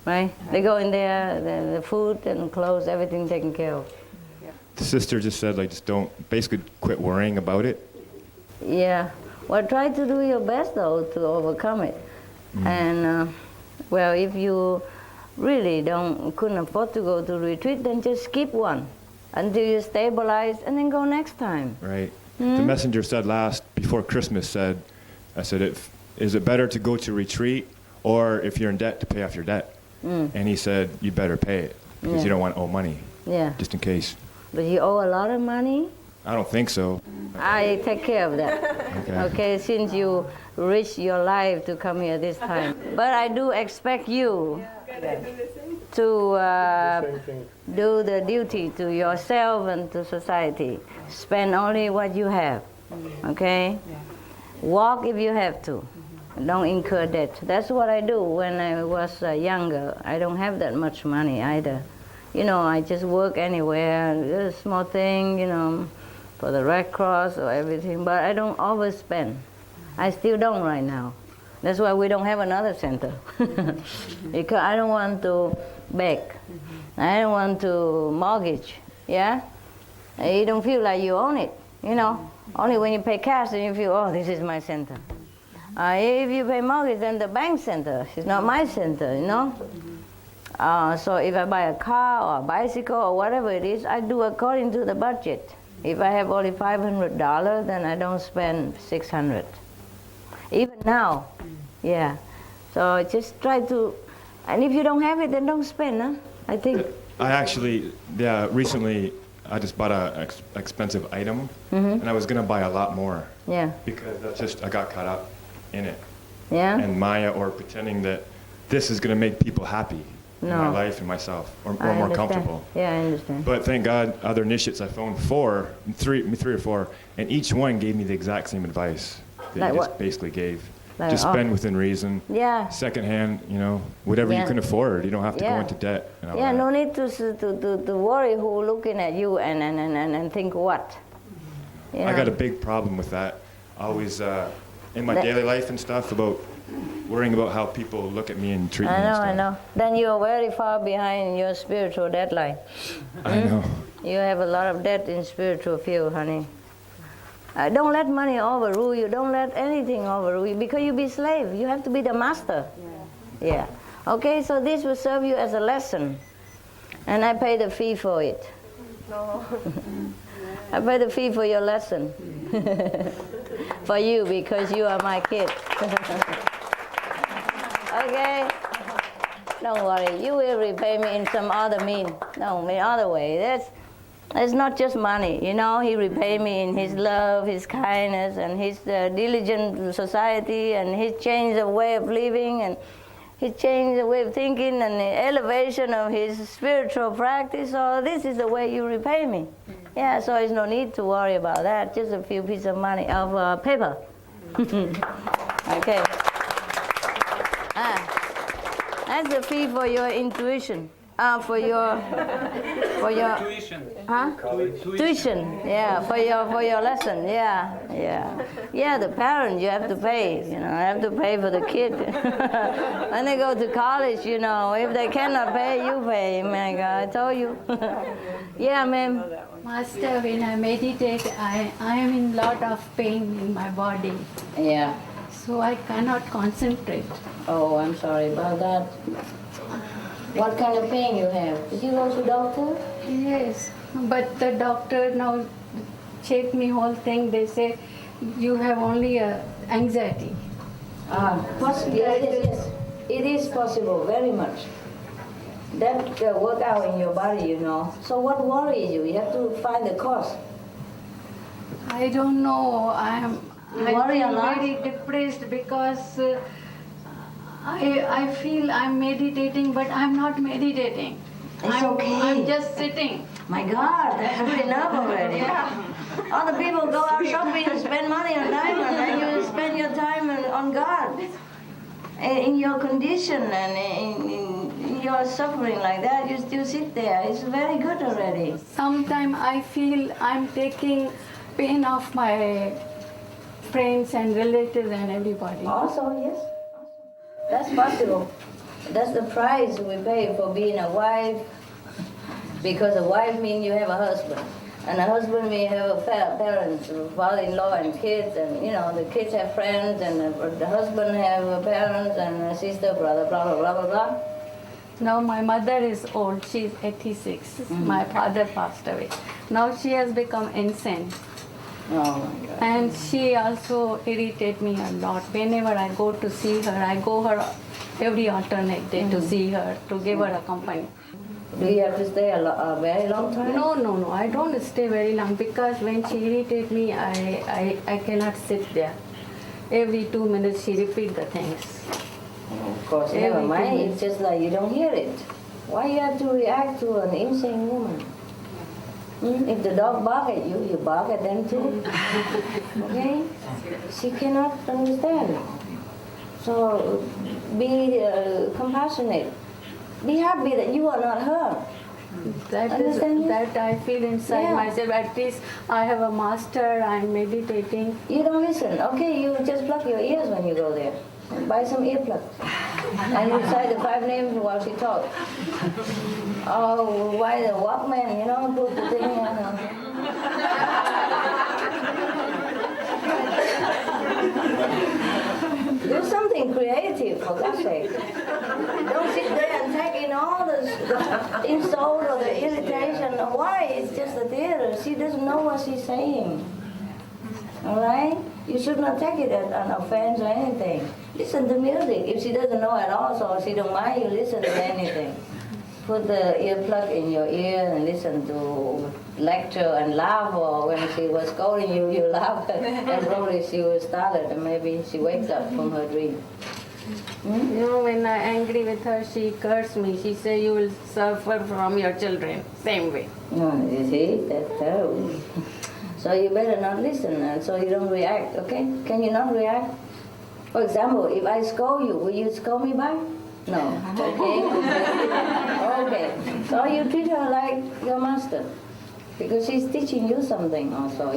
Speaker 1: right? They go in there, the food and clothes, everything taken care of.
Speaker 11: the sister just said, like, just don't, basically quit worrying about it.
Speaker 1: Yeah. Well, try to do your best, though, to overcome it. And, well, if you really couldn't afford to go to retreat, then just skip one until you stabilize and then go next time.
Speaker 11: Right. The messenger said before Christmas said, I said, is it better to go to retreat or if you're in debt to pay off your debt? And he said, you better pay it because you don't want to owe money.
Speaker 1: Yeah.
Speaker 11: Just in case.
Speaker 1: But you owe a lot of money?
Speaker 11: I don't think so.
Speaker 1: I take care of that. Okay, since you risked your life to come here this time. But I do expect you to do the duty to yourself and to society. Spend only what you have, okay? Walk if you have to. Don't incur debt. That's what I do when I was younger. I don't have that much money either. You know, I just work anywhere, a small thing, you know, for the Red Cross or everything, but I don't overspend. I still don't right now. That's why we don't have another center. Because I don't want to beg. I don't want to mortgage, yeah? You don't feel like you own it, you know? Only when you pay cash then you feel, oh, this is my center. If you pay mortgage, then the bank center. It's not my center, you know? So if I buy a car or a bicycle or whatever it is, I do according to the budget. If I have only $500, then I don't spend $600. Even now, yeah. So just try to, and if you don't have it, then don't spend, huh? I think.
Speaker 11: I actually, recently I just bought an expensive item, and I was going to buy a lot more.
Speaker 1: Yeah.
Speaker 11: Because I got caught up in it.
Speaker 1: Yeah.
Speaker 11: And Maya, or pretending that this is going to make people happy in my life and myself, or more comfortable.
Speaker 1: Yeah, I understand.
Speaker 11: But thank God, other initiates, I found three or four, and each one gave me the exact same advice that
Speaker 1: Like
Speaker 11: you just
Speaker 1: what?
Speaker 11: basically gave.
Speaker 1: Like,
Speaker 11: just spend within reason.
Speaker 1: Yeah.
Speaker 11: Secondhand, you know, whatever you can afford. You don't have to go into debt. And all that.
Speaker 1: No need to worry who looking at you and think what.
Speaker 11: I got a big problem with that. Always in my daily life and stuff, about worrying about how people look at me and treat me and stuff.
Speaker 1: I know. Then you're very far behind your spiritual deadline.
Speaker 11: I know.
Speaker 1: You have a lot of debt in spiritual field, honey. Don't let money overrule you. Don't let anything overrule you, because you'll be slave. You have to be the master. Yeah. Okay, so this will serve you as a lesson. And I pay the fee for it.
Speaker 5: No.
Speaker 1: I pay the fee for your lesson. For you, because you are my kid. Okay? Don't worry. You will repay me in some other mean. No, in other way. It's not just money, you know. He repay me in his love, his kindness, and his diligent society, and his change of way of living, and his change of way of thinking, and the elevation of his spiritual practice. So this is the way you repay me. Yeah, so there's no need to worry about that. Just a few pieces of money, of paper. Okay. That's the fee for your intuition. For your tuition. Huh? Tuition. Yeah, for your lesson. Yeah. The parent, you have to pay. You know, have to pay for the kid. When they go to college, you know, if they cannot pay, you pay. My God, I told you. Yeah, ma'am.
Speaker 12: Master, when I meditate, I am in lot of pain in my body.
Speaker 1: Yeah.
Speaker 12: So I cannot concentrate.
Speaker 1: Oh, I'm sorry about that. What kind of pain you have? Did you go to doctor?
Speaker 12: Yes, but the doctor now checked me whole thing. They say you have only anxiety.
Speaker 1: Possibly, yes. It is possible, very much. That work out in your body, you know. So what worries you? You have to find the cause.
Speaker 12: I don't know. I'm very depressed because I feel I'm meditating, but I'm not meditating. I'm just sitting.
Speaker 1: My God, that's good enough already. Other people go out shopping and spend money on diamond, and you spend your time on God. in your condition and in your suffering like that, you still sit there. It's very good already.
Speaker 12: Sometimes I feel I'm taking pain off my friends and relatives and everybody.
Speaker 1: Also, yes. That's possible. That's the price we pay for being a wife. Because a wife means you have a husband. And a husband may have a parents, father-in-law and kids, and the kids have friends, and the husband have parents and a sister, brother, blah, blah, blah, blah, blah.
Speaker 12: Now my mother is old, she's 86. My father passed away. Now she has become insane.
Speaker 1: Oh my God.
Speaker 12: And she also irritates me a lot. Whenever I go to see her, I go her every alternate day to see her, to give her a company.
Speaker 1: Do you have to stay a very long time?
Speaker 12: No, I don't stay very long because when she irritates me, I cannot sit there. Every 2 minutes she repeats the things.
Speaker 1: Of course, never mind. It's just like you don't hear it. Why you have to react to an insane woman? If the dog bark at you, you bark at them too. Okay? She cannot understand. So be compassionate. Be happy that you are not her.
Speaker 12: That I feel inside myself. At least I have a master, I'm meditating.
Speaker 1: You don't listen. Okay, you just plug your ears when you go there. Buy some earplugs. And recite the 5 names while she talks. Oh, why the Walkman, put the thing Do something creative, for God's sake. Don't sit there and take in all the insult or the irritation. Why? It's just a theater. She doesn't know what she's saying. All right? You should not take it as an offense or anything. Listen to music. If she doesn't know at all, so she don't mind you listen to anything. Put the earplug in your ear and listen to lecture and laugh, or when she was scolding you, you laugh, and probably she was startled and maybe she wakes up from her dream.
Speaker 12: When I'm angry with her, she cursed me. She said, you will suffer from your children. Same way.
Speaker 1: No, you see, that's terrible. So you better not listen, so you don't react, okay? Can you not react? For example, if I scold you, will you scold me back? No. Okay? Okay. So you treat her like your master. Because she's teaching you something also,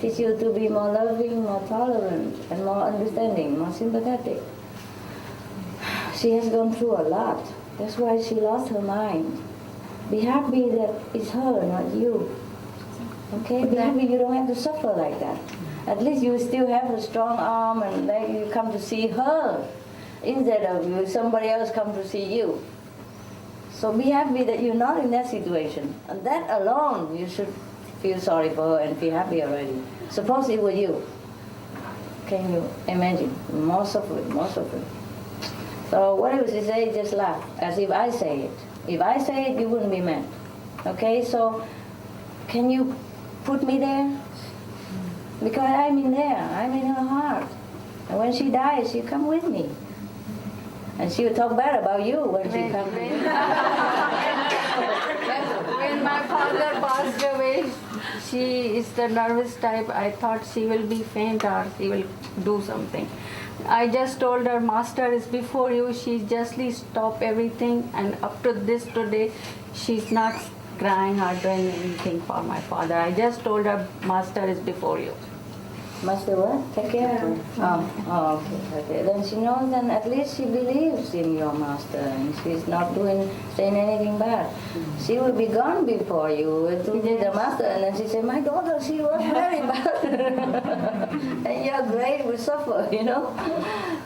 Speaker 1: Teach you to be more loving, more tolerant, and more understanding, more sympathetic. She has gone through a lot. That's why she lost her mind. Be happy that it's her, not you. Okay? Be happy you don't have to suffer like that. At least you still have a strong arm and leg. You come to see her instead of somebody else come to see you. So be happy that you're not in that situation. And that alone, you should feel sorry for her and feel happy already. Suppose it were you. Can you imagine? More suffering, more suffering. So whatever she says, just laugh, as if I say it. If I say it, you wouldn't be mad. Okay, so can you put me there? Because I'm in there, I'm in her heart. And when she dies, she'll come with me. And she will talk bad about you when she comes.
Speaker 12: When my father passed away, she is the nervous type. I thought she will be faint or she will do something. I just told her, Master is before you. She justly stopped everything. And up to this today, she's not crying or doing anything for my father. I just told her, Master is before you.
Speaker 1: Master what? Take care of her? Oh, okay. Then she knows, then at least she believes in your master and she's not saying anything bad. She will be gone before you to be the master, and then she said, my daughter, she was very bad. And your grade will suffer,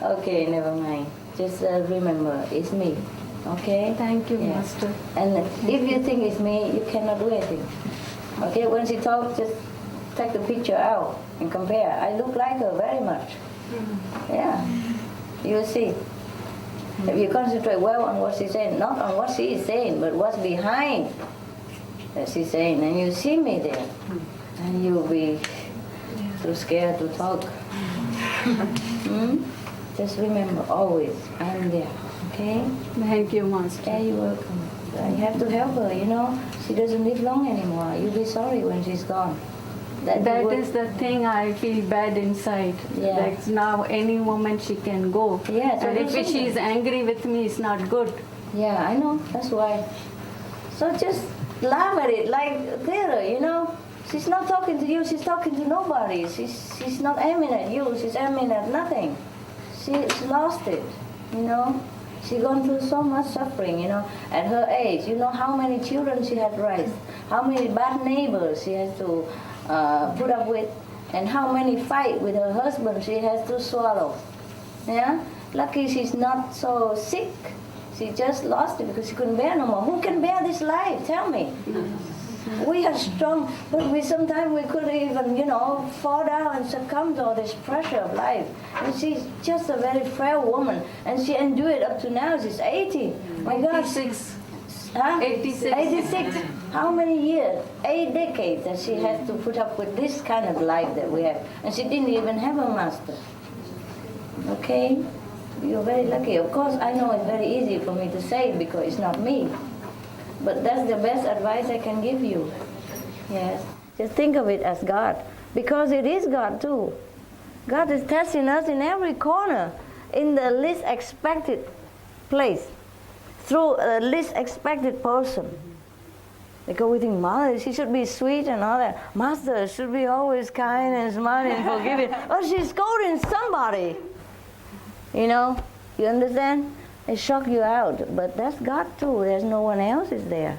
Speaker 1: Okay, never mind. Just remember, it's me. Okay?
Speaker 12: Thank you, Master.
Speaker 1: And if you think it's me, you cannot do anything. Okay, when she talks, just take the picture out and compare. I look like her very much. Yeah, you'll see. If you concentrate well on what she's saying, not on what she is saying, but what's behind that she's saying, and you see me there, and you'll be too scared to talk. Just remember, always, I'm there, okay?
Speaker 12: Thank you, Master.
Speaker 1: Yeah, you're welcome. You have to help her, She doesn't live long anymore. You'll be sorry when she's gone.
Speaker 12: That is the thing I feel bad inside.
Speaker 1: Yeah.
Speaker 12: Like now any moment she can go.
Speaker 1: Yeah, so
Speaker 12: and if
Speaker 1: do
Speaker 12: she is angry with me, it's not good.
Speaker 1: Yeah, I know. That's why. So just laugh at it, like there, you know. She's not talking to you. She's talking to nobody. She's not aiming at you. She's aiming at nothing. She's lost it, you know. She's gone through so much suffering, you know. At her age, you know how many children she had raised, how many bad neighbors she has to put up with, and how many fights with her husband she has to swallow. Yeah. Lucky she's not so sick. She just lost it because she couldn't bear no more. Who can bear this life? Tell me. We are strong, but sometimes we could even, you know, fall down and succumb to all this pressure of life. And she's just a very frail woman, and she endured up to now. She's 80. My God.
Speaker 12: 86.
Speaker 1: Huh?
Speaker 12: 86.
Speaker 1: 86. How many years? 8 decades that she has to put up with this kind of life that we have. And she didn't even have a master. Okay? You're very lucky. Of course, I know it's very easy for me to say it because it's not me. But that's the best advice I can give you. Yes. Just think of it as God. Because it is God too. God is testing us in every corner, in the least expected place, through a least expected person. Because we think, Mother, she should be sweet and all that. Master should be always kind and smiling and forgiving. Oh, she's scolding somebody. You know, you understand? It shock you out, but that's God too. There's no one else is there.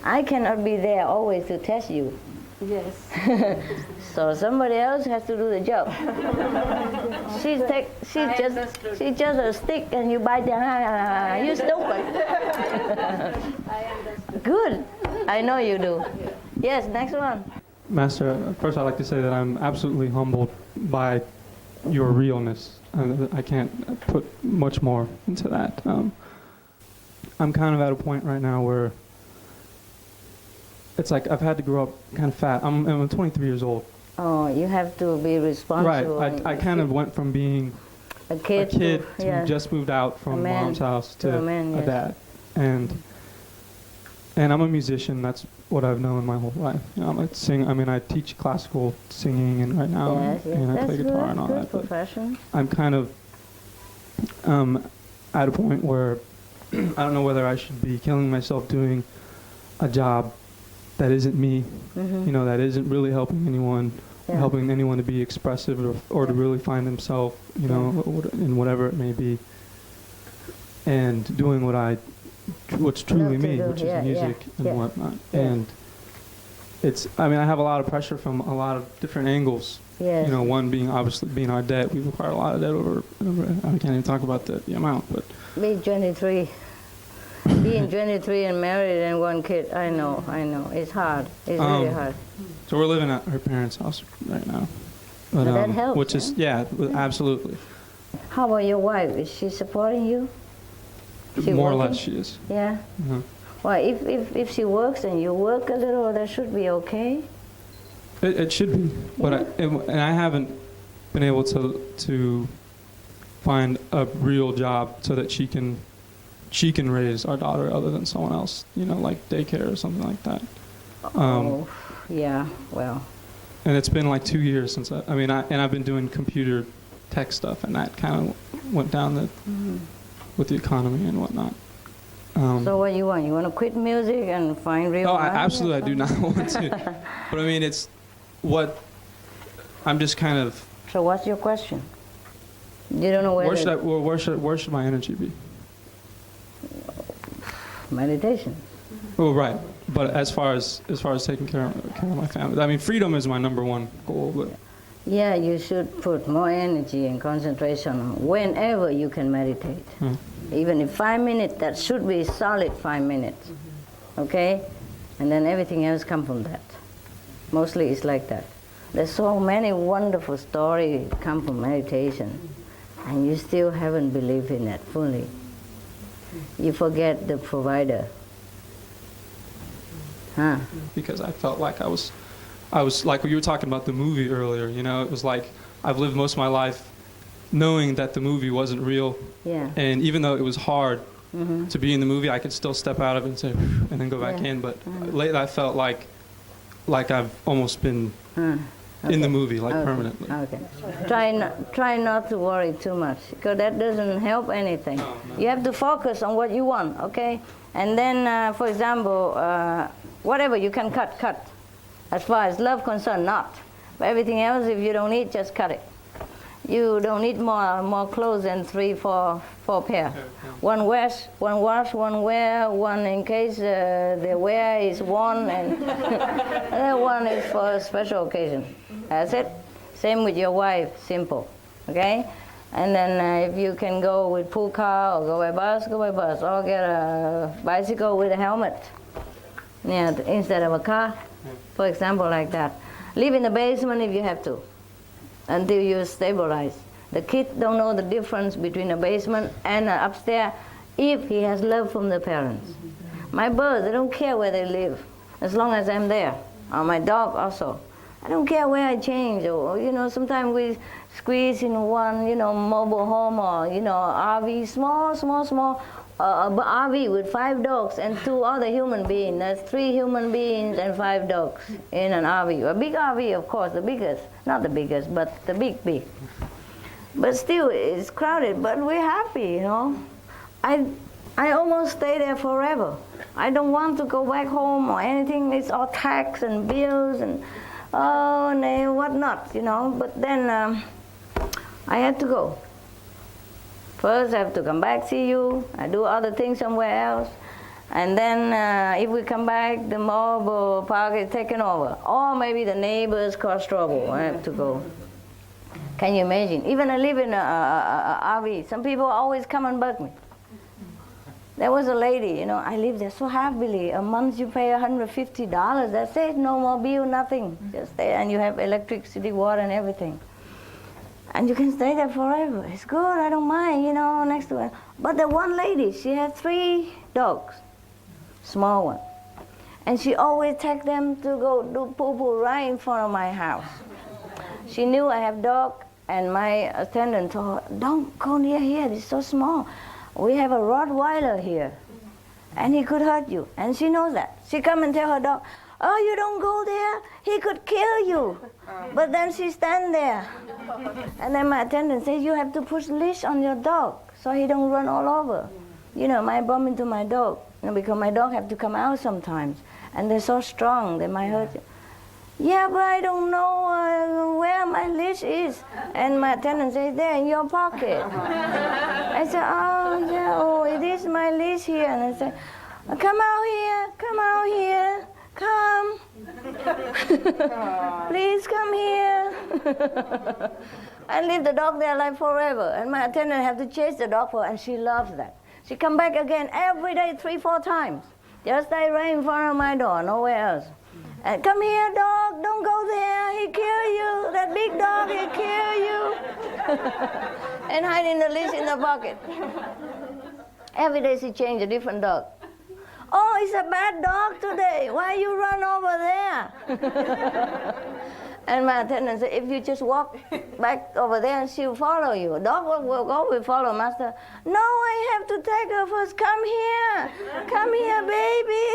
Speaker 1: I cannot be there always to test you.
Speaker 12: Yes.
Speaker 1: So somebody else has to do the job. She's just a stick and you bite down. You stupid. Good. I know you do. Yes, next one.
Speaker 13: Master, first I'd like to say that I'm absolutely humbled by your realness. I can't put much more into that. I'm kind of at a point right now where it's like I've had to grow up kind of fat. I'm 23 years old.
Speaker 1: Oh, you have to be responsible.
Speaker 13: Right. I kind of went from being
Speaker 1: a kid
Speaker 13: to
Speaker 1: yeah.
Speaker 13: just moved out from mom's house to
Speaker 1: a man, yes.
Speaker 13: dad. And I'm a musician. That's what I've known my whole life. You know, I teach classical singing, and right now, and I play guitar and all that.
Speaker 1: Profession.
Speaker 13: I'm kind of at a point where I don't know whether I should be killing myself doing a job that isn't me.
Speaker 1: Mm-hmm.
Speaker 13: You know, that isn't really helping anyone, helping anyone to be expressive or to really find themselves. You know, in whatever it may be, and doing what's truly me, which is music and whatnot. Yeah. And I have a lot of pressure from a lot of different angles.
Speaker 1: Yes.
Speaker 13: You know, one being obviously being our debt. We require a lot of debt over I can't even talk about the amount, but.
Speaker 1: Being 23 and married and one kid, I know. It's hard. It's really hard.
Speaker 13: So we're living at her parents' house right now.
Speaker 1: But that helps.
Speaker 13: Which is, absolutely.
Speaker 1: How about your wife? Is she supporting you?
Speaker 13: More or less, she is.
Speaker 1: Yeah.
Speaker 13: Uh-huh.
Speaker 1: Well, if she works and you work a little, that should be okay.
Speaker 13: It should be, but I haven't been able to find a real job so that she can raise our daughter other than someone else. You know, like daycare or something like that.
Speaker 1: Yeah. Well.
Speaker 13: And it's been like 2 years since I've been doing computer tech stuff, and that kind of went down with the economy and whatnot.
Speaker 1: So what do you want? You want to quit music and find real money?
Speaker 13: Absolutely, I do not want to. But it's what I'm just kind of.
Speaker 1: So what's your question? You don't know
Speaker 13: where should my energy be?
Speaker 1: Meditation.
Speaker 13: Oh, right. But as far as taking care of my family, freedom is my number one goal. But
Speaker 1: yeah, you should put more energy and concentration on whenever you can meditate. Even if 5 minutes, that should be solid 5 minutes. Okay? And then everything else comes from that. Mostly it's like that. There's so many wonderful stories come from meditation, and you still haven't believed in it fully. You forget the provider. Huh?
Speaker 13: Because I felt like I was like, you were talking about the movie earlier, you know, it was like I've lived most of my life knowing that the movie wasn't real.
Speaker 1: Yeah.
Speaker 13: And even though it was hard to be in the movie, I could still step out of it and say, and then go back in. But lately I felt like I've almost been In the movie, like permanently.
Speaker 1: Okay. Try not to worry too much, because that doesn't help anything. You have to focus on what you want, okay? And then, for example, whatever you can cut. As far as love concerned, not. But everything else, if you don't need, just cut it. You don't need more clothes than 3-4 pair. One wash, one wear, one in case the wear is worn, and that one is for a special occasion. That's it. Same with your wife, simple, okay? And then if you can go with pool car or go by bus, or get a bicycle with a helmet, instead of a car, for example, like that. Live in the basement if you have to, until you stabilize. The kid don't know the difference between a basement and an upstairs if he has love from the parents. My birds, they don't care where they live, as long as I'm there. Or my dog also. I don't care where I change, or, sometimes we squeeze in one, mobile home or, RV, small RV with 5 dogs and 2 other human beings. There's 3 human beings and 5 dogs in an RV. A big RV, of course, the biggest. Not the biggest, but the big. But still, it's crowded, but we're happy, I almost stay there forever. I don't want to go back home or anything. It's all tax and bills and whatnot, But then I had to go. First, I have to come back, see you. I do other things somewhere else. And then if we come back, the mobile park is taken over. Or maybe the neighbors cause trouble. I have to go. Can you imagine? Even I live in a RV. Some people always come and bug me. There was a lady, I live there so happily. A month you pay $150. That's it. No more bill, nothing. Just there, and you have electricity, water, and everything. And you can stay there forever. It's good, I don't mind, next to her. But the one lady, she had 3 dogs, small one. And she always take them to go do poo-poo right in front of my house. She knew I have dog, and my attendant told her, don't go near here, it's so small. We have a Rottweiler here, and he could hurt you. And she knows that. She come and tell her dog, oh, you don't go there, he could kill you. But then she stand there. And then my attendant says, you have to push leash on your dog so he don't run all over. I bump into my dog, because my dog have to come out sometimes. And they're so strong, they might hurt you. Yeah, but I don't know where my leash is. And my attendant says, there in your pocket. I said, it is my leash here. And I said, come out here. Come. Please come here. I leave the dog there like forever. And my attendant have to chase the dog for her, and she loves that. She come back again every day 3-4 times. Just stay right in front of my door, nowhere else. And come here, dog, don't go there, he kill you. That big dog, he kill you. And hiding the leash in the pocket. Every day she change a different dog. Oh, it's a bad dog today. Why you run over there? And my attendant said, if you just walk back over there, she'll follow you. Dog will go, will follow master. No, I have to take her first. Come here, baby.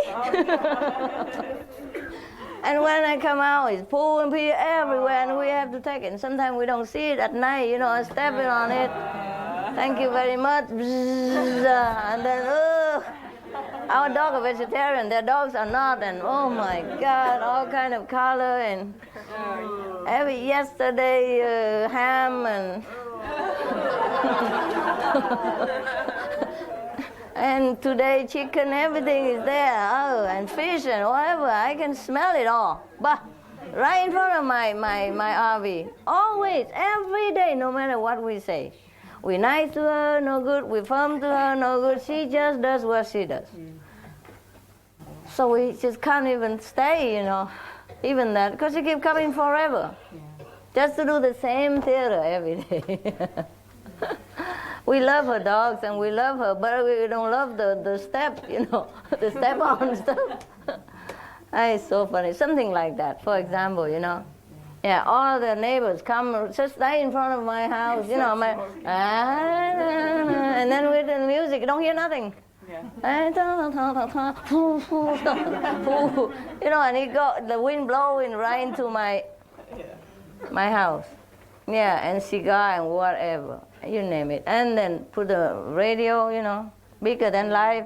Speaker 1: And when I come out, it's pool and pee everywhere, and we have to take it. And sometimes we don't see it at night, stepping on it. Thank you very much. And then, our dogs are vegetarian, their dogs are not, and oh my God, all kind of color, and yesterday ham and and today chicken, everything is there, and fish and whatever. I can smell it all, but right in front of my RV, always, every day, no matter what we say. We're nice to her, no good. We're firm to her, no good. She just does what she does. So we just can't even stay, even that, because she keeps coming forever. Just to do the same theater every day. We love her dogs and we love her, but we don't love the step, the step on stuff. It's so funny. Something like that, for example, Yeah, all the neighbors come, just stay in front of my house, and then with the music, you don't hear nothing. Yeah. And the wind blowing right into my my house. Yeah, and cigar and whatever, you name it. And then put the radio, you know, bigger than life.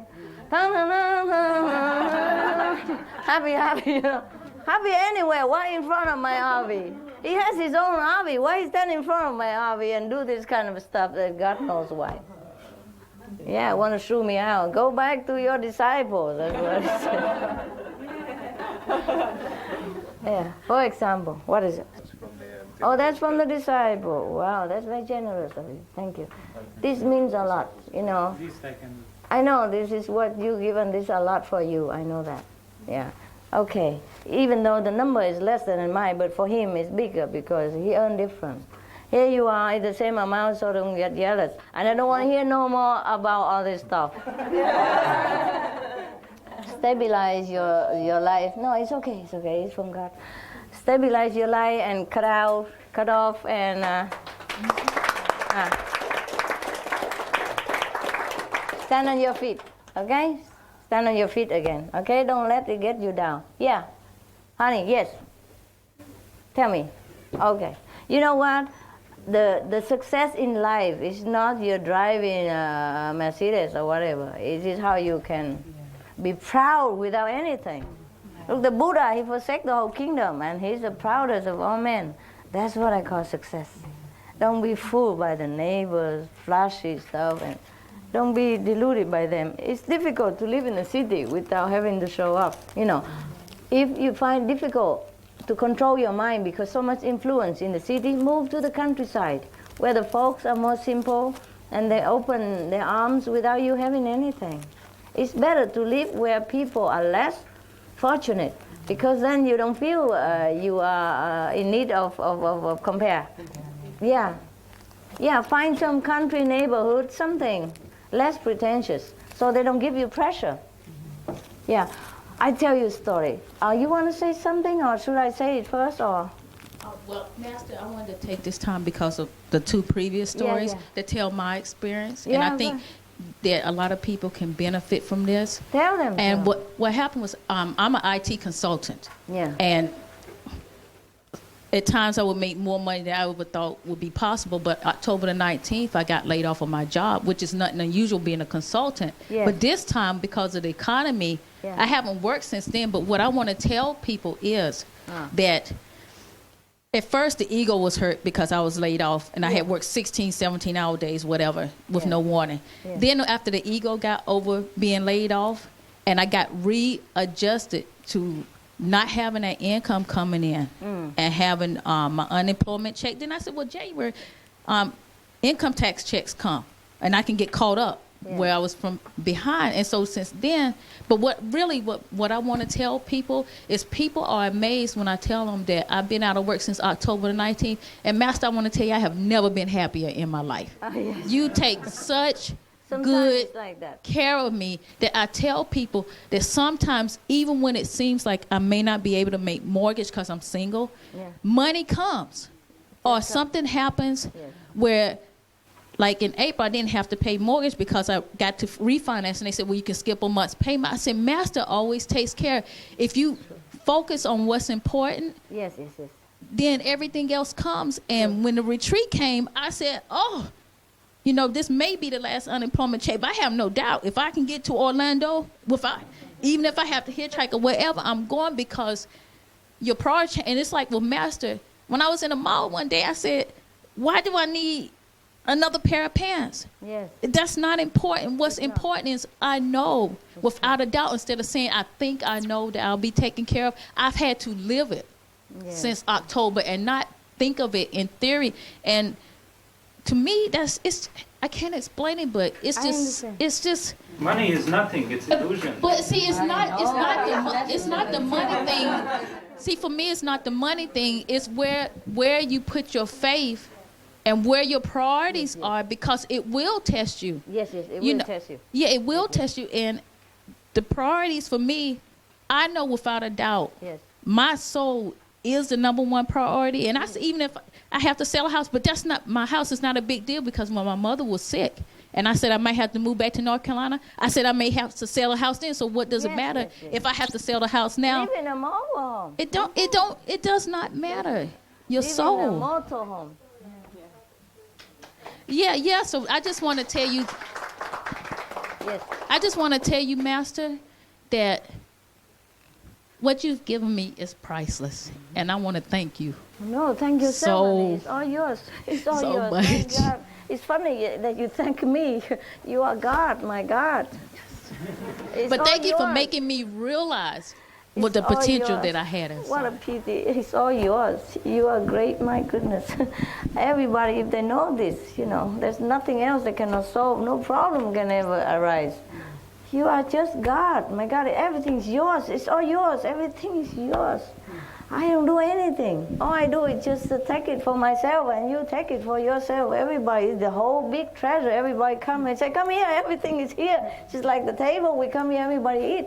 Speaker 1: Happy, you know. Happy anywhere, why in front of my RV? He has his own RV. Why is that in front of my RV and do this kind of stuff that God knows why? Yeah, want to shoot me out. Go back to your disciples. That's what he said. Yeah, for example, what is it? Oh, that's from the disciple. Wow, that's very generous of you. Thank you. This means a lot, you know. I know this is what you given. This a lot for you. I know that. Yeah. Okay. Even though the number is less than mine, but for him it's bigger because he earned different. Here you are, it's the same amount, so don't get jealous. And I don't want to hear no more about all this stuff. Stabilize your life. No, it's okay. It's okay. It's from God. Stabilize your life and cut off, and stand on your feet. Okay? Stand on your feet again. Okay? Don't let it get you down. Yeah. Honey, yes. Tell me. Okay. You know what? The success in life is not you driving a Mercedes or whatever. It is how you can be proud without anything. Look, the Buddha, he forsake the whole kingdom, and he's the proudest of all men. That's what I call success. Don't be fooled by the neighbors, flashy stuff, and don't be deluded by them. It's difficult to live in a city without having to show up. You know, if you find difficult to control your mind because so much influence in the city, move to the countryside where the folks are more simple and they open their arms without you having anything. It's better to live where people are less fortunate because then you don't feel you are in need of compare. Yeah. Yeah, find some country neighborhood, something less pretentious so they don't give you pressure. Yeah. I tell you a story. You want to say something, or should I say it first, or?
Speaker 14: Well, Master, I wanted to take this time because of the two previous stories to tell my experience, and I think that a lot of people can benefit from this.
Speaker 1: Tell them.
Speaker 14: And what happened was, I'm an IT consultant.
Speaker 1: Yeah.
Speaker 14: And at times I would make more money than I would thought would be possible, but October the 19th, I got laid off of my job, which is nothing unusual being a consultant.
Speaker 1: Yes.
Speaker 14: But this time, because of the economy, I haven't worked since then. But what I want to tell people is that at first the ego was hurt because I was laid off and I had worked 16, 17-hour days, whatever, with no warning. Then after the ego got over being laid off and I got readjusted to not having that income coming in and having my unemployment check. Then I said, well, January, income tax checks come and I can get caught up where I was from behind. And so since then, but what I want to tell people is people are amazed when I tell them that I've been out of work since October the 19th. And Master, I want to tell you, I have never been happier in my life. You take such good care of me that I tell people that sometimes even when it seems like I may not be able to make mortgage because I'm single, money comes or something happens where, like in April, I didn't have to pay mortgage because I got to refinance, and they said, well, you can skip a month's payment. I said, Master always takes care. If you focus on what's important, then everything else comes. And when the retreat came, I said, oh, you know, this may be the last unemployment check, but I have no doubt if I can get to Orlando, even if I have to hitchhike or wherever, I'm going because your priority. And it's like, well, Master, when I was in the mall one day, I said, why do I need another pair of pants? That's not important. What's important is I know without a doubt, instead of saying I think I know that I'll be taken care of, I've had to live it since October and not think of it in theory. And to me, I can't explain it, but it's just
Speaker 3: money is nothing. It's illusion.
Speaker 14: But see, it's not the money thing. See, for me, it's not the money thing. It's where you put your faith and where your priorities are, because it will test you.
Speaker 1: Yes, it will test you.
Speaker 14: Yeah, it will test you. And the priorities for me, I know without a doubt, my soul is the number one priority. And I say, even if I have to sell a house, but my house is not a big deal, because when my mother was sick and I said I might have to move back to North Carolina, I said I may have to sell a house then. So what does it matter if I have to sell the house now?
Speaker 1: Live in a mobile home.
Speaker 14: It does not matter. Your
Speaker 1: Even
Speaker 14: soul.
Speaker 1: a motorhome.
Speaker 14: Yeah. So I just want to tell you.
Speaker 1: Yes.
Speaker 14: I just want to tell you, Master, that what you've given me is priceless, and I want to thank you.
Speaker 1: No, thank you so much. It's all yours. It's all
Speaker 14: so
Speaker 1: yours.
Speaker 14: much.
Speaker 1: Thank God. It's funny that you thank me. You are God, my God. It's
Speaker 14: But
Speaker 1: all
Speaker 14: thank you for
Speaker 1: yours.
Speaker 14: making me realize what the
Speaker 1: It's all
Speaker 14: potential
Speaker 1: yours.
Speaker 14: that I had inside.
Speaker 1: What a pity. It's all yours. You are great, my goodness. Everybody, if they know this, there's nothing else that cannot solve. No problem can ever arise. You are just God. My God, everything's yours. It's all yours. Everything is yours. I don't do anything. All I do is just take it for myself, and you take it for yourself. Everybody, the whole big treasure, everybody come and say, come here, everything is here. Just like the table, we come here, everybody eat,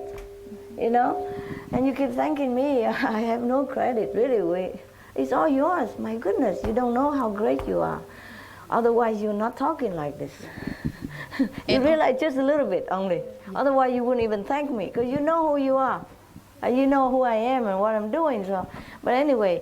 Speaker 1: And you keep thanking me. I have no credit, really. It's all yours. My goodness, you don't know how great you are. Otherwise, you're not talking like this. You realize just a little bit only. Otherwise, you wouldn't even thank me, because you know who you are. And you know who I am and what I'm doing. But anyway,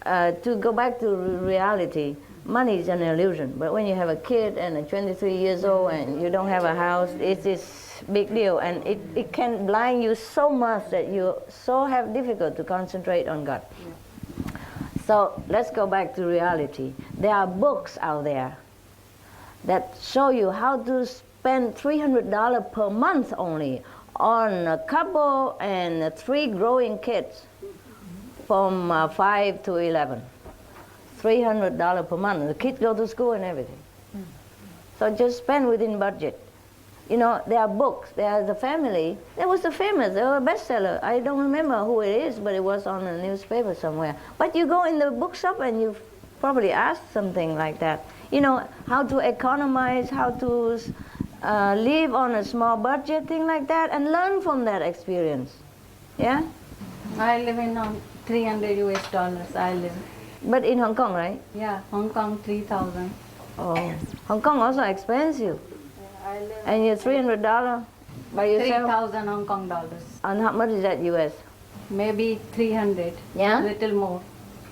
Speaker 1: to go back to reality, money is an illusion. But when you have a kid and 23 years old and you don't have a house, it's this big deal. And it can blind you so much that you so have difficult to concentrate on God. So let's go back to reality. There are books out there that show you how to spend $300 per month only on a couple and 3 growing kids from 5 to 11. $300 per month. The kids go to school and everything. So just spend within budget. There are books. There's a family. There was a famous, they were a bestseller. I don't remember who it is, but it was on a newspaper somewhere. But you go in the bookshop and you probably ask something like that. How to economize, how to live on a small budget, thing like that, and learn from that experience. Yeah?
Speaker 12: I live in 300 US dollars. I live.
Speaker 1: But in Hong Kong, right?
Speaker 12: Yeah, Hong Kong 3,000.
Speaker 1: Oh, Hong Kong also expensive.
Speaker 12: I live.
Speaker 1: And you're $300 by yourself?
Speaker 12: 3,000 Hong Kong dollars.
Speaker 1: And how much is that US?
Speaker 12: Maybe 300.
Speaker 1: Yeah?
Speaker 12: Little more.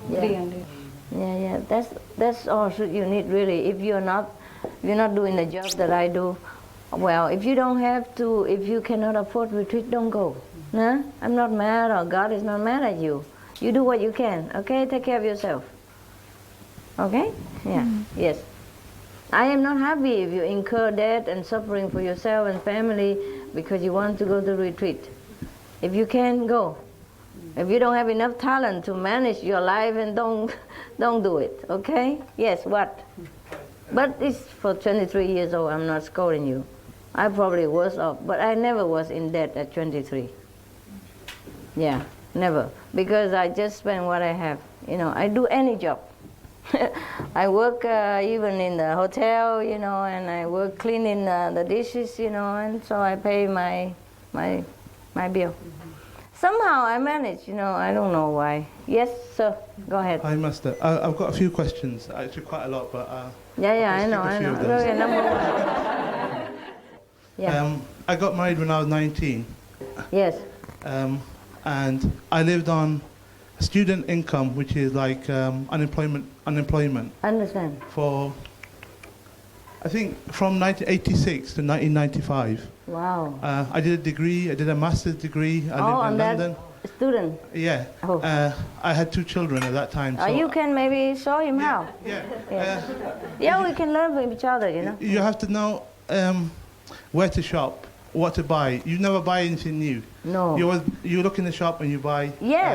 Speaker 1: Yeah.
Speaker 12: 300.
Speaker 1: Yeah. That's all you need really. If you're not doing the job that I do, well, if you don't have to, if you cannot afford retreat, don't go. No? I'm not mad, or God is not mad at you. You do what you can, okay? Take care of yourself. Okay? Yeah. Yes. I am not happy if you incur debt and suffering for yourself and family because you want to go to retreat. If you can, go. If you don't have enough talent to manage your life, and don't do it, okay? Yes, what? But it's for 23 years old, I'm not scolding you. I probably was off, but I never was in debt at 23. Yeah, never. Because I just spend what I have. I do any job. I work even in the hotel, and I work cleaning the dishes, and so I pay my bill. Somehow I manage, I don't know why. Yes, sir, go ahead.
Speaker 15: Hi, Master. I've got a few questions, actually quite a lot, but...
Speaker 1: Yeah, I know. Go ahead, number 1. Yeah.
Speaker 15: I got married when I was 19.
Speaker 1: Yes.
Speaker 15: And I lived on student income, which is like unemployment.
Speaker 1: Understand.
Speaker 15: For, I think, from 1986 to 1995.
Speaker 1: Wow.
Speaker 15: I did a degree. I did a master's degree. I lived in London.
Speaker 1: Student.
Speaker 15: Yeah.
Speaker 1: Oh.
Speaker 15: I had 2 children at that time. So
Speaker 1: you can maybe show him how. Yeah. We can learn from each other,
Speaker 15: You have to know where to shop, what to buy. You never buy anything new.
Speaker 1: No.
Speaker 15: You look in the shop and you buy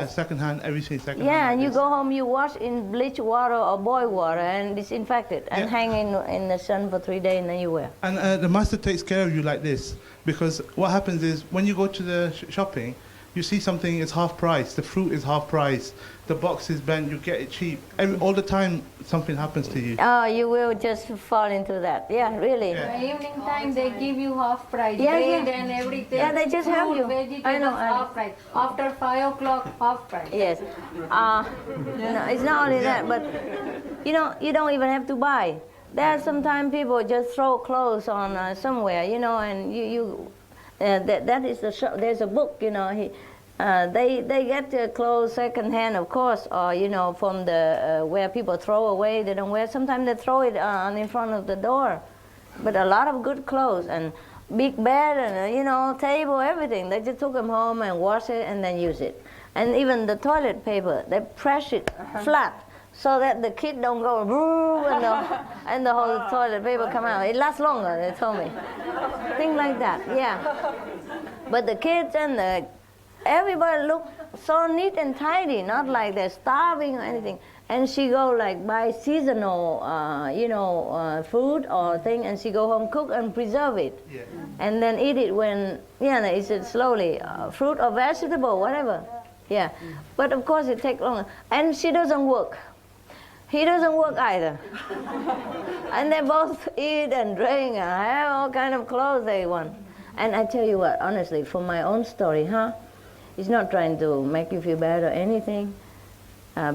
Speaker 15: secondhand, everything secondhand.
Speaker 1: Yeah, and you go home, you wash in bleach water or boil water and disinfect it and hang in the sun for 3 days and then you wear.
Speaker 15: And the master takes care of you like this, because what happens is when you go to the shopping, you see something is half price, the fruit is half price, the box is bent, you get it cheap. All the time something happens to you.
Speaker 1: Oh, you will just fall into that. Yeah, really.
Speaker 12: Evening time they give you half price.
Speaker 1: Bread
Speaker 12: and everything.
Speaker 1: Yeah, they just help you.
Speaker 12: Vegetables,
Speaker 1: I know.
Speaker 12: half price. After 5 o'clock, half price.
Speaker 1: Yes. It's not only that, but you don't even have to buy. There are sometimes people just throw clothes on somewhere, and that is the shop. There's a book, They get their clothes second hand, of course, or from the where people throw away. They don't wear. Sometimes they throw it on in front of the door. But a lot of good clothes and big bed and table, everything. They just took them home and wash it and then use it. And even the toilet paper, they press it flat so that the kid don't go and the whole toilet paper come out. It lasts longer, they told me. Things like that, yeah. But the kids and everybody look so neat and tidy, not like they're starving or anything. And she go like buy seasonal, food or thing, and she go home cook and preserve it, and then eat it when eat it slowly, fruit or vegetable, whatever. Yeah, but of course it takes longer. And she doesn't work. He doesn't work either. And they both eat and drink and have all kind of clothes they want. And I tell you what, honestly, from my own story, it's not trying to make you feel bad or anything.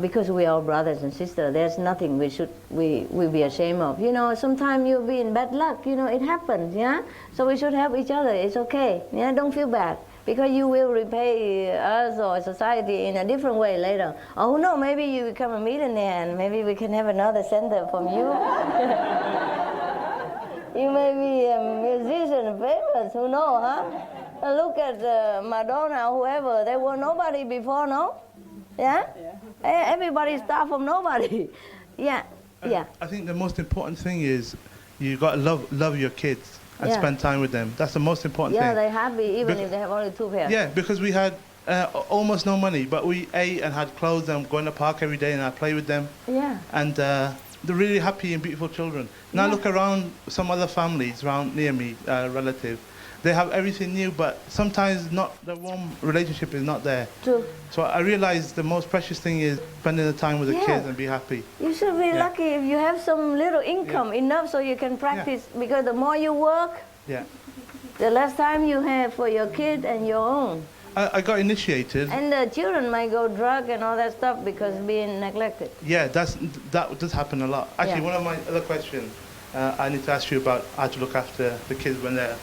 Speaker 1: Because we are brothers and sisters, there's nothing we be ashamed of. Sometimes you'll be in bad luck. It happens. Yeah. So we should help each other. It's okay. Yeah. Don't feel bad because you will repay us or society in a different way later. Oh no, maybe you become a millionaire and maybe we can have another center from you. You may be a musician, famous. Who knows? Look at Madonna, whoever. They were nobody before, no? Yeah? Everybody start from nobody. Yeah.
Speaker 15: I think the most important thing is you got to love your kids and spend time with them. That's the most important thing.
Speaker 1: Yeah, they're happy even if they have only 2 pairs.
Speaker 15: Yeah, because we had almost no money, but we ate and had clothes and go in the park every day and I play with them.
Speaker 1: Yeah.
Speaker 15: And they're really happy and beautiful children. Now look around some other families around near me, relatives. They have everything new, but sometimes the warm relationship is not there.
Speaker 1: True.
Speaker 15: So I realized the most precious thing is spending the time with the kids and be happy.
Speaker 1: You should be lucky if you have some little income enough so you can practice. Because the more you work, the less time you have for your kid and your own.
Speaker 15: I got initiated.
Speaker 1: And the children might go drug and all that stuff because being neglected.
Speaker 15: Yeah, that does happen a lot. Actually, one of my other questions I need to ask you about how to look after the kids when they're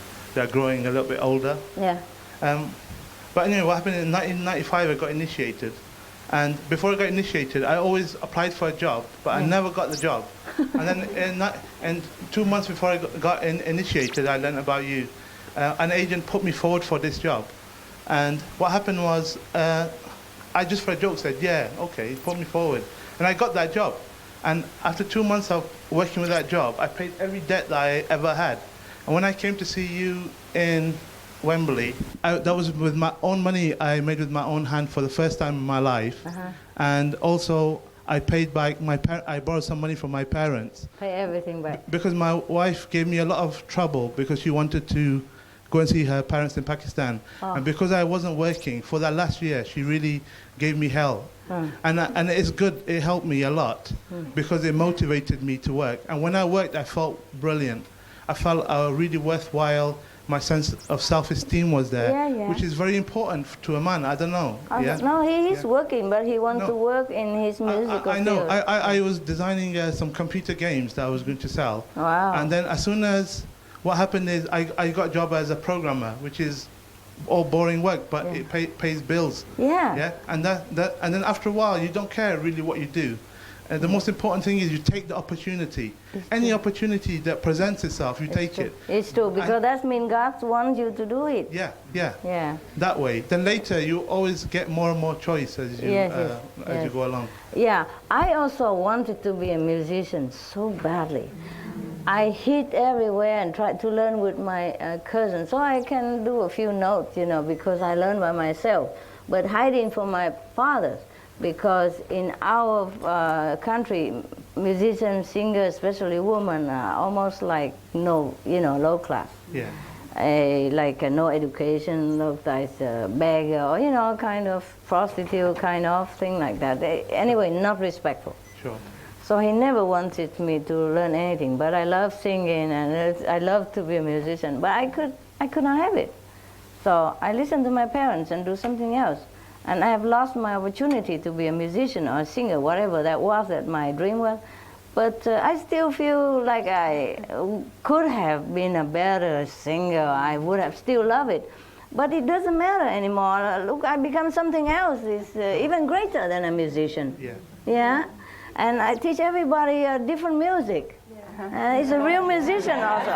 Speaker 15: growing a little bit older.
Speaker 1: Yeah.
Speaker 15: But anyway, what happened in 1995, I got initiated. And before I got initiated, I always applied for a job, but I never got the job. And then 2 months before I got initiated, I learned about you. An agent put me forward for this job. And what happened was, I just for a joke said, yeah, okay, put me forward. And I got that job. And after 2 months of working with that job, I paid every debt that I ever had. And when I came to see you in Wembley, that was with my own money I made with my own hand for the first time in my life. And also I paid back I borrowed some money from my parents.
Speaker 1: Pay everything back.
Speaker 15: Because my wife gave me a lot of trouble because she wanted to go and see her parents in Pakistan. And because I wasn't working for that last year, she really gave me hell. And it's good, it helped me a lot because it motivated me to work. And when I worked, I felt brilliant. I felt really worthwhile. My sense of self-esteem was there, which is very important to a man. I don't know.
Speaker 1: No, he's working, but he wants to work in his musical
Speaker 15: I know.
Speaker 1: field.
Speaker 15: I was designing some computer games that I was going to sell.
Speaker 1: Wow.
Speaker 15: And then as soon as what happened is I got a job as a programmer, which is all boring work, but it pays bills.
Speaker 1: Yeah.
Speaker 15: And then after a while, you don't care really what you do. The most important thing is you take the opportunity. Any opportunity that presents itself, you take it.
Speaker 1: It's true, because that means God wants you to do it.
Speaker 15: Yeah. That way. Then later, you always get more and more choice as you go along.
Speaker 1: Yeah, I also wanted to be a musician so badly. I hid everywhere and tried to learn with my cousin, so I can do a few notes, because I learned by myself. But hiding from my father. Because in our country, musicians, singers, especially women, are almost like low class. Like no education, looked like a beggar, or kind of prostitute, kind of thing like that. Anyway, not respectful.
Speaker 15: Sure.
Speaker 1: So he never wanted me to learn anything. But I love singing and I love to be a musician. But I could not have it. So I listened to my parents and do something else. And I have lost my opportunity to be a musician or a singer, whatever that was that my dream was. But I still feel like I could have been a better singer. I would have still loved it. But it doesn't matter anymore. Look, I become something else. It's even greater than a musician.
Speaker 15: Yeah.
Speaker 1: Yeah? And I teach everybody different music. He's a real musician also.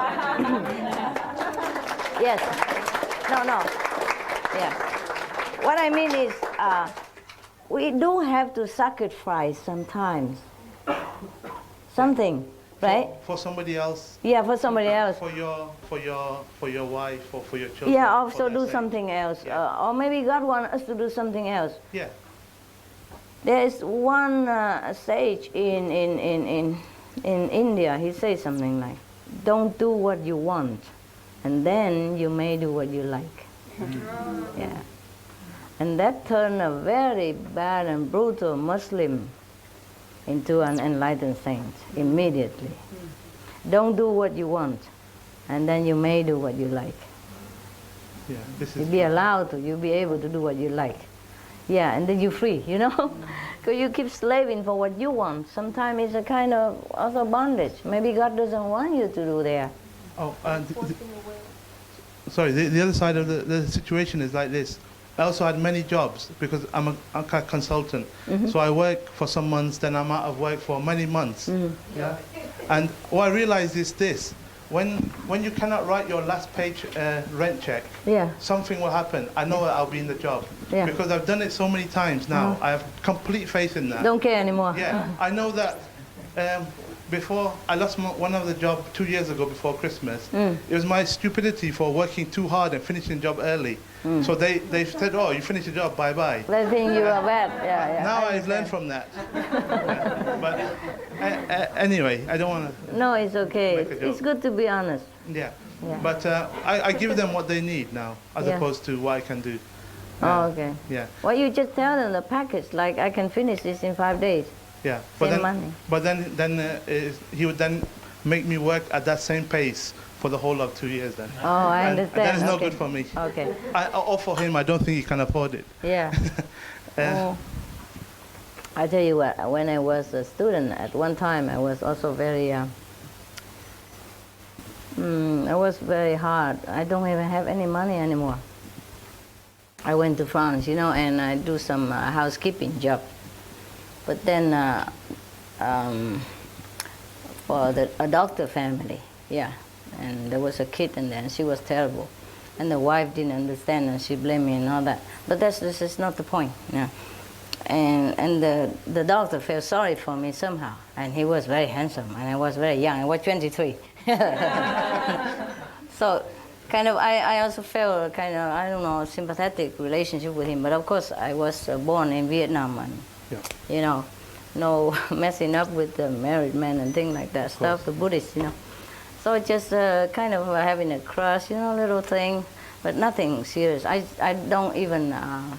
Speaker 1: Yes. No. Yeah. What I mean is, we do have to sacrifice sometimes. Something, right?
Speaker 15: For somebody else.
Speaker 1: Yeah, for somebody else.
Speaker 15: For your wife or for your children.
Speaker 1: Yeah, also do something else. Or maybe God wants us to do something else.
Speaker 15: Yeah.
Speaker 1: There is one sage in India, he says something like, don't do what you want, and then you may do what you like. Yeah. And that turned a very bad and brutal Muslim into an enlightened saint immediately. Don't do what you want, and then you may do what you like.
Speaker 15: Yeah, this is
Speaker 1: You'll be allowed to, you'll be able to do what you like. Yeah, and then you're free, you know? Because you keep slaving for what you want. Sometimes it's a kind of also bondage. Maybe God doesn't want you to do that.
Speaker 15: Oh, sorry, the other side of the situation is like this. I also had many jobs because I'm a consultant. So I work for some months, then I'm out of work for many months. Yeah? And what I realized is this. When you cannot write your last page rent check, something will happen. I know I'll be in the job. Because I've done it so many times now. I have complete faith in that.
Speaker 1: Don't care anymore.
Speaker 15: Yeah, I know that before, I lost one of the job 2 years ago before Christmas. It was my stupidity for working too hard and finishing the job early. So they said, oh, you finished the job, bye-bye.
Speaker 1: They think you are bad. Yeah.
Speaker 15: Now I've learned from that. But anyway, I don't want to...
Speaker 1: No, it's okay. It's good to be honest.
Speaker 15: Yeah. But I give them what they need now, as opposed to what I can do.
Speaker 1: Oh, okay.
Speaker 15: Yeah.
Speaker 1: Well, you just tell them the package, like I can finish this in 5 days.
Speaker 15: Yeah.
Speaker 1: But
Speaker 15: then he would then make me work at that same pace for the whole of 2 years then.
Speaker 1: Oh, I understand.
Speaker 15: That is not good for me.
Speaker 1: Okay.
Speaker 15: Or for him, I don't think he can afford it.
Speaker 1: Yeah. I tell you what, when I was a student, at one time I was also very, I was very hard. I don't even have any money anymore. I went to France, you know, and I do some housekeeping job. But then for a doctor family, and there was a kid in there, and she was terrible. And the wife didn't understand, and she blamed me and all that. But this is not the point, And the doctor felt sorry for me somehow. And he was very handsome, and I was very young. I was 23. So kind of, I also felt kind of, I don't know, sympathetic relationship with him. But of course, I was born in Vietnam, and you know, no messing up with the married men and things like that stuff, the Buddhists, you know. So just kind of having a crush, you know, little thing, but nothing serious. I don't even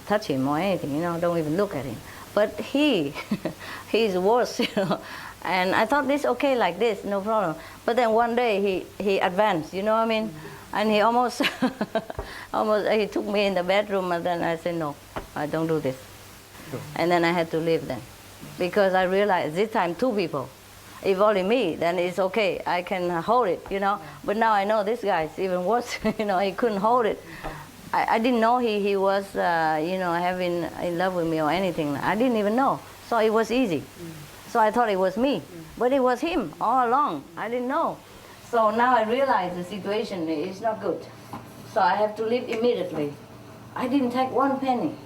Speaker 1: touch him or anything, you know, don't even look at him. But he's worse, you know. And I thought this okay like this, no problem. But then one day he advanced, you know what I mean? And he almost, he took me in the bedroom, and then I said, no, I don't do this. And then I had to leave then. Because I realized this time 2 people. If only me, then it's okay. I can hold it, you know. But now I know this guy is even worse. You know, he couldn't hold it. I didn't know he was, you know, having in love with me or anything. I didn't even know. So it was easy. So I thought it was me. But it was him all along. I didn't know. So now I realize the situation is not good. So I have to leave immediately. I didn't take 1 penny.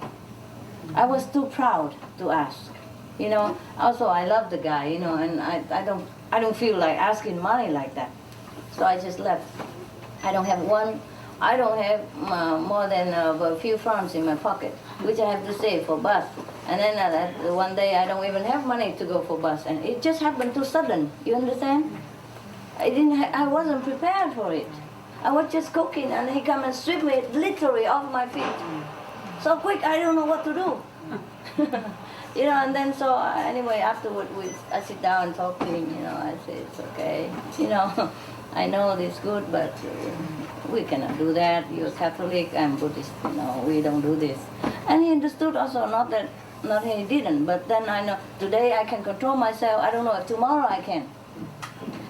Speaker 1: I was too proud to ask. You know, also I love the guy, you know, and I don't feel like asking money like that. So I just left. I don't have more than a few francs in my pocket, which I have to save for bus. And then one day I don't even have money to go for bus, and it just happened too sudden. You understand? I wasn't prepared for it. I was just cooking, and he come and sweep me literally off my feet. So quick, I don't know what to do. You know, and then so anyway, afterward I sit down and talk to him, you know, I say, it's okay. You know, I know this good, but we cannot do that. You're Catholic, I'm Buddhist, you know, we don't do this. And he understood also, not he didn't, but then I know today I can control myself. I don't know if tomorrow I can.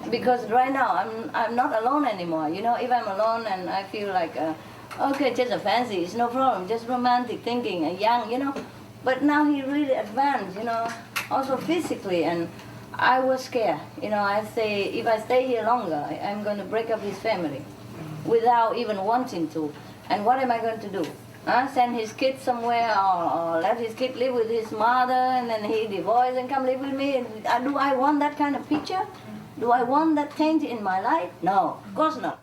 Speaker 1: Because right now I'm not alone anymore. You know, if I'm alone and I feel like okay, just a fancy, it's no problem, just romantic thinking, young, you know. But now he really advanced, you know, also physically, and I was scared. You know, I say, if I stay here longer, I'm going to break up his family without even wanting to. And what am I going to do? Send his kid somewhere, or let his kid live with his mother, and then he divorce and come live with me? Do I want that kind of picture? Do I want that change in my life? No, of course not.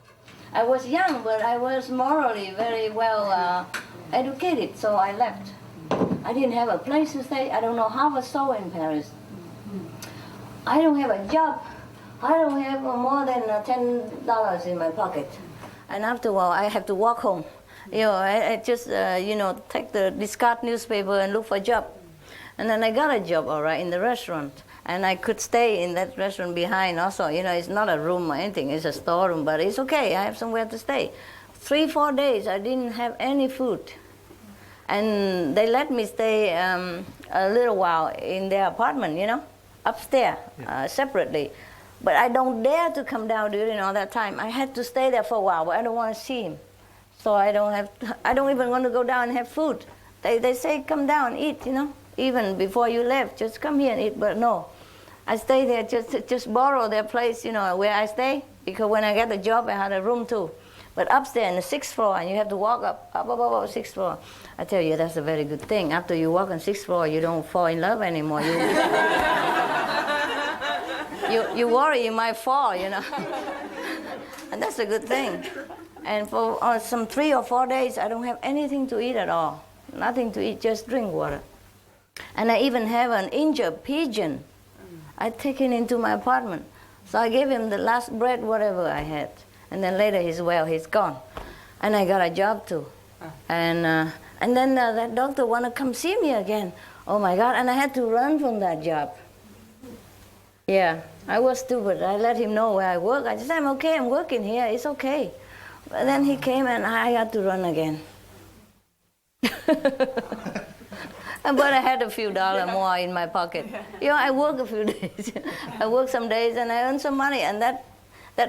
Speaker 1: I was young, but I was morally very well educated, so I left. I didn't have a place to stay. I don't know half a soul in Paris. I don't have a job. I don't have more than $10 in my pocket. And after a while, I have to walk home. You know, I just, you know, take the discard newspaper and look for a job. And then I got a job, all right, in the restaurant. And I could stay in that restaurant behind also. You know, it's not a room or anything. It's a storeroom, but it's okay. I have somewhere to stay. 3-4 days, I didn't have any food. And they let me stay a little while in their apartment, you know, upstairs, separately. But I don't dare to come down during all that time. I had to stay there for a while, but I don't want to see him. So I don't even want to go down and have food. They say, come down, eat, you know, even before you left, just come here and eat. But no, I stay there, just borrow their place, you know, where I stay. Because when I got the job, I had a room too. But upstairs in the 6th floor, and you have to walk up 6th floor. I tell you, that's a very good thing. After you walk on 6th floor, you don't fall in love anymore. You worry you might fall, you know. And that's a good thing. And for some 3 or 4 days, I don't have anything to eat at all. Nothing to eat, just drink water. And I even have an injured pigeon. I take it into my apartment. So I gave him the last bread, whatever I had. And then later he's gone. And I got a job too. And then that doctor wanted to come see me again. Oh my God, and I had to run from that job. Yeah, I was stupid. I let him know where I work. I said, I'm okay, I'm working here, it's okay. But then he came and I had to run again. But I had a few dollars more in my pocket. You know, I work a few days. I work some days and I earn some money, and that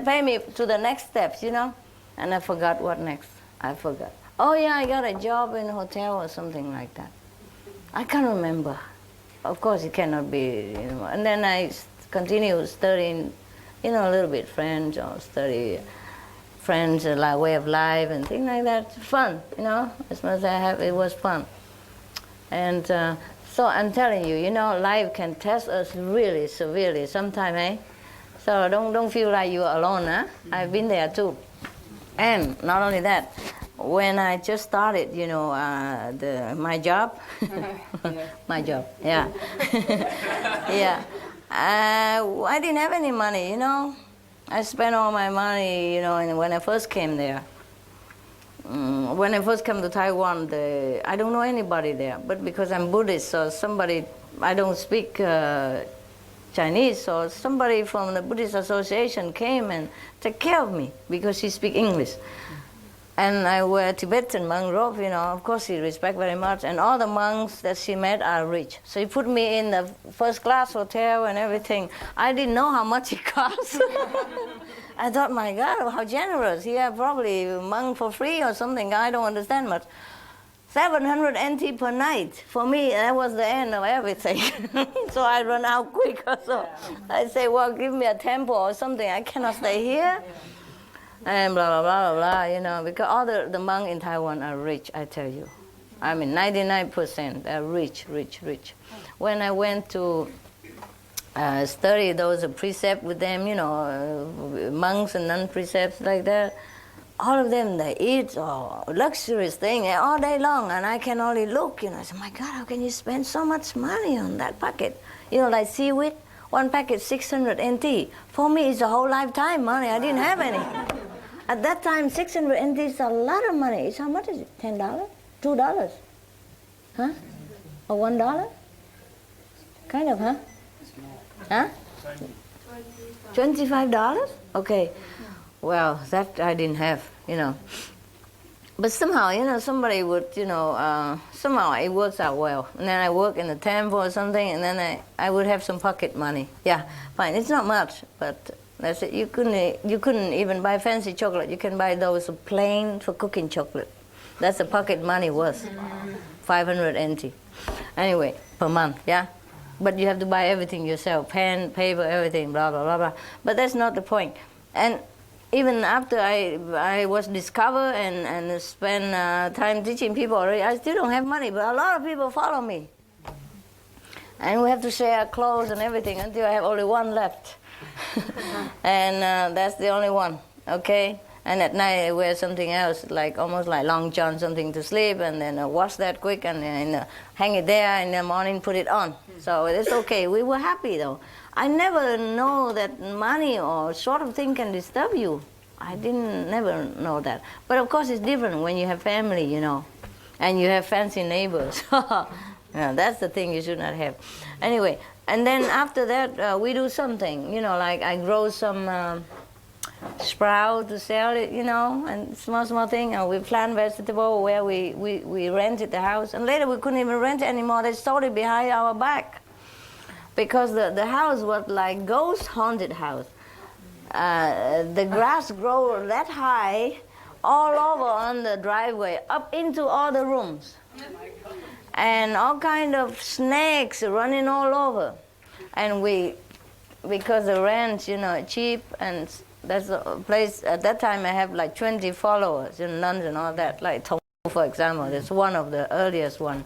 Speaker 1: paid me to the next steps, you know. And I forgot what next. I forgot. Oh yeah, I got a job in a hotel or something like that. I can't remember. Of course, it cannot be, you know. And then I continue studying, you know, a little bit French, or study French, like way of life and things like that. Fun, you know. As much as I have, it was fun. And so I'm telling you, you know, life can test us really severely sometimes, eh? So don't feel like you're alone, huh? I've been there too. And not only that, when I just started, you know, my job, my job, yeah, yeah, I didn't have any money, you know. I spent all my money, you know, when I first came there. When I first came to Taiwan, I don't know anybody there, but because I'm Buddhist, so somebody, I don't speak Chinese, so somebody from the Buddhist Association came and took care of me because he speaks English. And I wear Tibetan monk robe, you know, of course he respect very much, and all the monks that she met are rich. So he put me in the first class hotel and everything. I didn't know how much it cost. I thought, my God, how generous. He had probably monk for free or something. I don't understand much. 700 NT per night. For me, that was the end of everything. So I run out quick. So I say, well, give me a temple or something. I cannot stay here. And blah, blah, blah, blah, blah, you know, because all the monks in Taiwan are rich, I tell you. I mean, 99%, they're rich, rich, rich. When I went to study those precepts with them, you know, monks and non-precepts like that, all of them, they eat luxurious things all day long, and I can only look, you know. I said, my God, how can you spend so much money on that packet? You know, like seaweed, one packet 600 NT. For me, it's a whole lifetime money. I didn't have any. At that time, 600 NT is a lot of money. It's how much is it? $10? $2? Huh? Or $1? Kind of, huh? Huh? $25? Okay. Well, that I didn't have, you know. But somehow, you know, somebody would, you know, somehow it works out well. And then I work in the temple or something, and then I would have some pocket money. Yeah, fine. It's not much, but That's it. You couldn't even buy fancy chocolate. You can buy those plain for cooking chocolate. That's the pocket money worth, 500 NT. Anyway, per month, yeah? But you have to buy everything yourself, pen, paper, everything, blah, blah, blah, blah. But that's not the point. And even after I was discovered and spent time teaching people already, I still don't have money, but a lot of people follow me. And we have to share clothes and everything until I have only one left. And that's the only one, okay? And at night I wear something else, like almost like long john, something to sleep, and then wash that quick and then hang it there. In the morning, put it on. So it's okay. We were happy though. I never know that money or sort of thing can disturb you. I never know that. But of course it's different when you have family, you know, and you have fancy neighbors. Yeah, that's the thing you should not have. Anyway, and then after that we do something, you know, like I grow some sprout to sell it, you know, and small thing. And we plant vegetable where we rented the house. And later we couldn't even rent it anymore. They sold it behind our back. Because the house was like ghost haunted house. The grass grow that high all over on the driveway, up into all the rooms. And all kind of snakes running all over. And because the rent, you know, cheap, and that's a place, at that time I have like 20 followers in London and all that, like Tong, for example, that's one of the earliest one.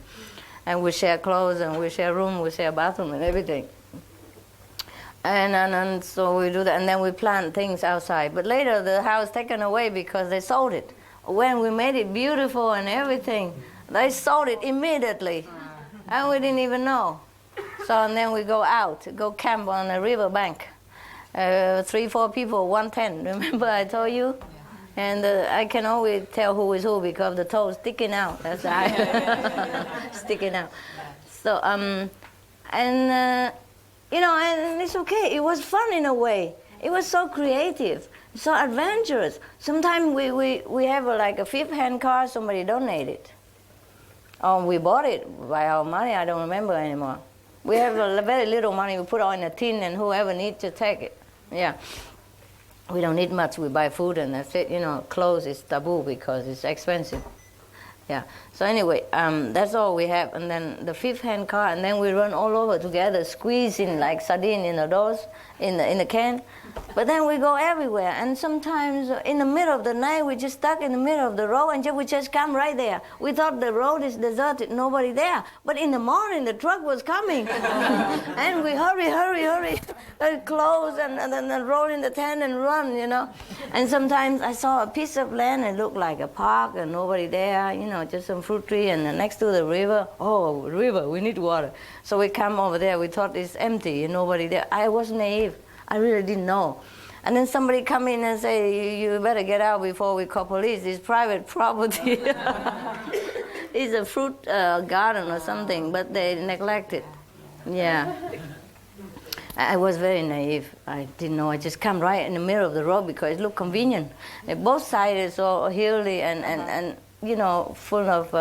Speaker 1: And we share clothes and we share room, we share bathroom and everything. And so we do that, and then we plant things outside. But later the house taken away because they sold it. When we made it beautiful and everything, they sold it immediately. And we didn't even know. So and then we go out, go camp on a river bank. 3-4 people, 1 tent. Remember I told you? And I can always tell who is who because the toes sticking out. That's sticking out. So you know, and it's okay. It was fun in a way. It was so creative, so adventurous. Sometimes we have like a fifth-hand car. Somebody donated. Or we bought it by our money. I don't remember anymore. We have very little money. We put it in a tin, and whoever needs to take it. Yeah. We don't need much. We buy food and that's it. You know, clothes is taboo because it's expensive. Yeah. So anyway, that's all we have. And then the fifth-hand car, and then we run all over together, squeezing like sardine in the doors, in the can. But then we go everywhere. And sometimes in the middle of the night, we just stuck in the middle of the road, and we just come right there. We thought the road is deserted, nobody there. But in the morning, the truck was coming. And we hurry, close, and then roll in the tent and run, you know. And sometimes I saw a piece of land, it looked like a park, and nobody there, you know, just some fruit tree, and next to the river. Oh, river, we need water. So we come over there, we thought it's empty, and nobody there. I was naive. I really didn't know. And then somebody come in and say, you better get out before we call police. It's private property. It's a fruit garden or something, but they neglect it. Yeah. I was very naive. I didn't know. I just come right in the middle of the road because it looked convenient. Both sides is all hilly and you know, full of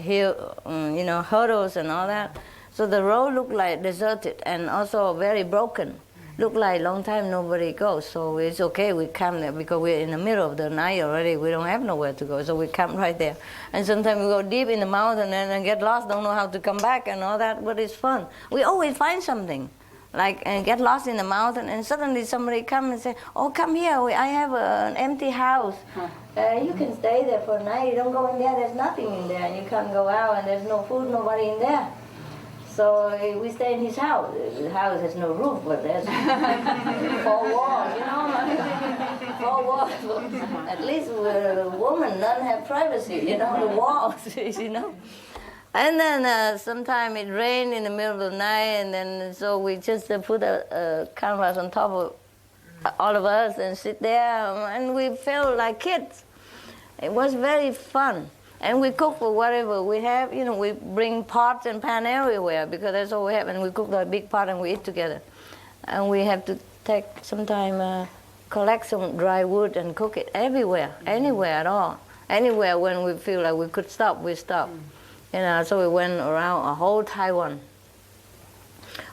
Speaker 1: you know, hurdles and all that. So the road looked like deserted and also very broken. Looked like a long time nobody goes, so it's okay, we come there because we're in the middle of the night already, we don't have nowhere to go, so we come right there. And sometimes we go deep in the mountain and get lost, don't know how to come back and all that, but it's fun. We always find something, like and get lost in the mountain, and suddenly somebody come and say, oh, come here, I have an empty house. You can stay there for a night, you don't go in there, there's nothing in there, and you can't go out, and there's no food, nobody in there. So we stay in his house. The house has no roof, but there's 4 walls, you know. 4 walls. At least a woman doesn't have privacy, you know, the walls, you know. And then sometime it rained in the middle of the night, and then so we just put a canvas on top of all of us and sit there, and we felt like kids. It was very fun. And we cook for whatever we have. You know, we bring pots and pan everywhere because that's all we have. And we cook a big pot and we eat together. And we have to take some time, collect some dry wood and cook it everywhere, anywhere at all. Anywhere when we feel like we could stop, we stop. You know, so we went around a whole Taiwan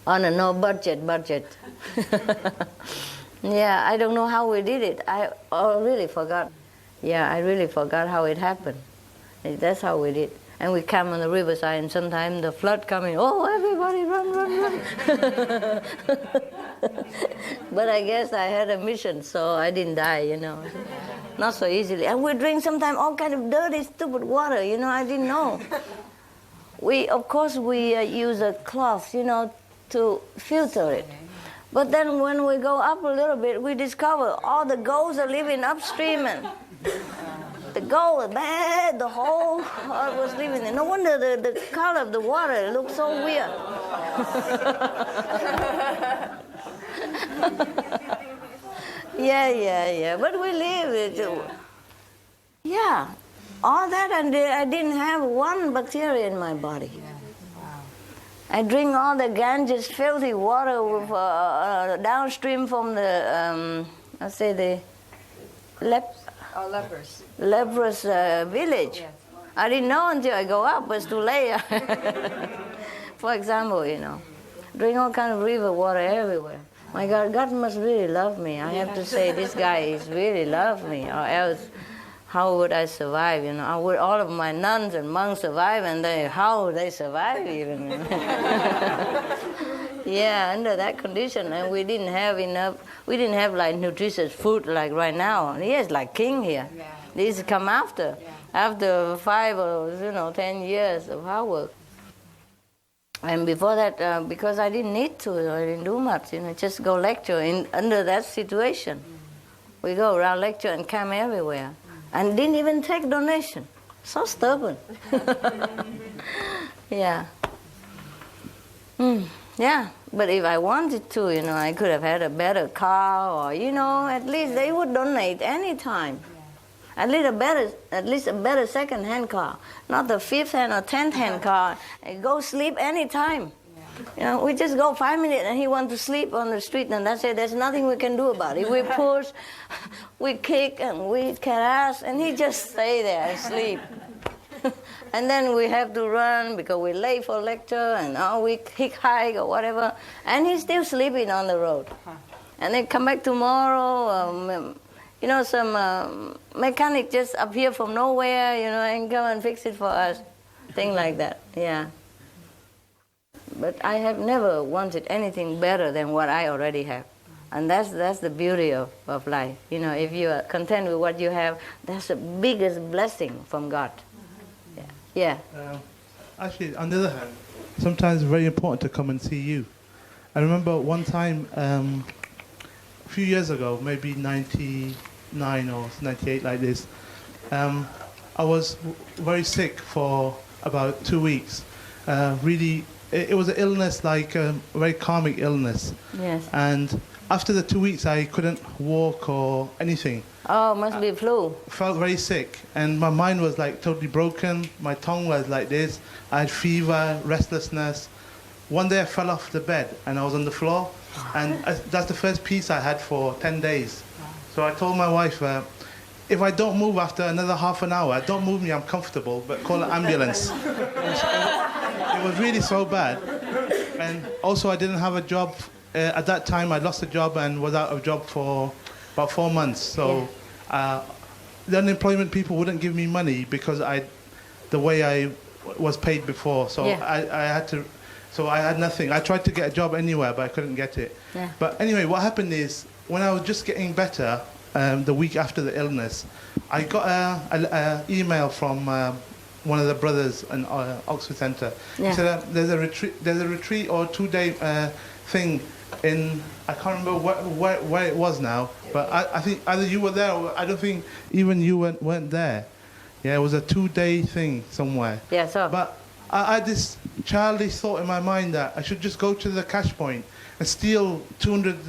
Speaker 1: on a no budget. Yeah, I don't know how we did it. I really forgot. Yeah, I really forgot how it happened. That's how we did. And we come on the riverside, and sometimes the flood coming. Oh, everybody run, run, run! But I guess I had a mission, so I didn't die. You know, not so easily. And we drink sometimes all kind of dirty, stupid water. You know, I didn't know. Of course, we use a cloth, you know, to filter it. But then when we go up a little bit, we discover all the gulls are living upstream, and the gull was bad, the whole heart was living there. No wonder the color of the water looks so weird. Yeah. But we live it. Yeah, all that, and I didn't have one bacteria in my body. I drink all the Ganges filthy water with, downstream from the, let's say the leprous village. Yes. I didn't know until I go up, but it's too late. For example, you know, drink all kind of river water everywhere. My God, God must really love me. I have to say, this guy is really love me, or else how would I survive? You know, how would all of my nuns and monks survive, and how would they survive even? Yeah, under that condition, and we didn't have enough. We didn't have like nutritious food like right now. He is like king here. Yeah. This come after 5 or 10 years of hard work. And before that, because I didn't need to, I didn't do much. You know, just go lecture under that situation. We go around lecture and come everywhere. And didn't even take donation. So stubborn. Yeah. Yeah, but if I wanted to, you know, I could have had a better car, or, you know, at least they would donate any time. At least a better second-hand car, not the 5th-hand or 10th-hand car. And go sleep any time. You know, we just go 5 minutes and he wants to sleep on the street, and that's it. There's nothing we can do about it. We push, we kick, and we harass, and he just stay there and sleep. And then we have to run because we're late for lecture, and we hike or whatever, and he's still sleeping on the road. And then come back tomorrow. You know, some mechanic just appear from nowhere, you know, and come and fix it for us. Thing like that, yeah. But I have never wanted anything better than what I already have. And that's the beauty of life. You know, if you are content with what you have, that's the biggest blessing from God. Yeah.
Speaker 15: Actually, on the other hand, sometimes it's very important to come and see you. I remember one time, a few years ago, maybe 99 or 98 like this, I was very sick for about 2 weeks. Really, it was an illness, like a very karmic illness.
Speaker 1: Yes.
Speaker 15: And after the 2 weeks, I couldn't walk or anything.
Speaker 1: Oh, must be flu.
Speaker 15: Felt very sick, and my mind was like totally broken. My tongue was like this. I had fever, restlessness. One day I fell off the bed and I was on the floor, and that's the first peace I had for 10 days. So I told my wife, if I don't move after another half an hour, don't move me, I'm comfortable, but call an ambulance. It was really so bad. And also I didn't have a job. At that time I lost a job and was out of job for about 4 months. So the unemployment people wouldn't give me money because the way I was paid before. So I had nothing. I tried to get a job anywhere, but I couldn't get it.
Speaker 1: Yeah.
Speaker 15: But anyway, what happened is, when I was just getting better, the week after the illness, I got an email from one of the brothers in Oxford Centre.
Speaker 1: Yeah.
Speaker 15: He said there's a retreat or 2-day thing in, I can't remember where it was now, but I think either you were there or I don't think even you weren't there. Yeah, it was a 2-day thing somewhere.
Speaker 1: Yeah, so.
Speaker 15: But I had this childish thought in my mind that I should just go to the cash point and steal 200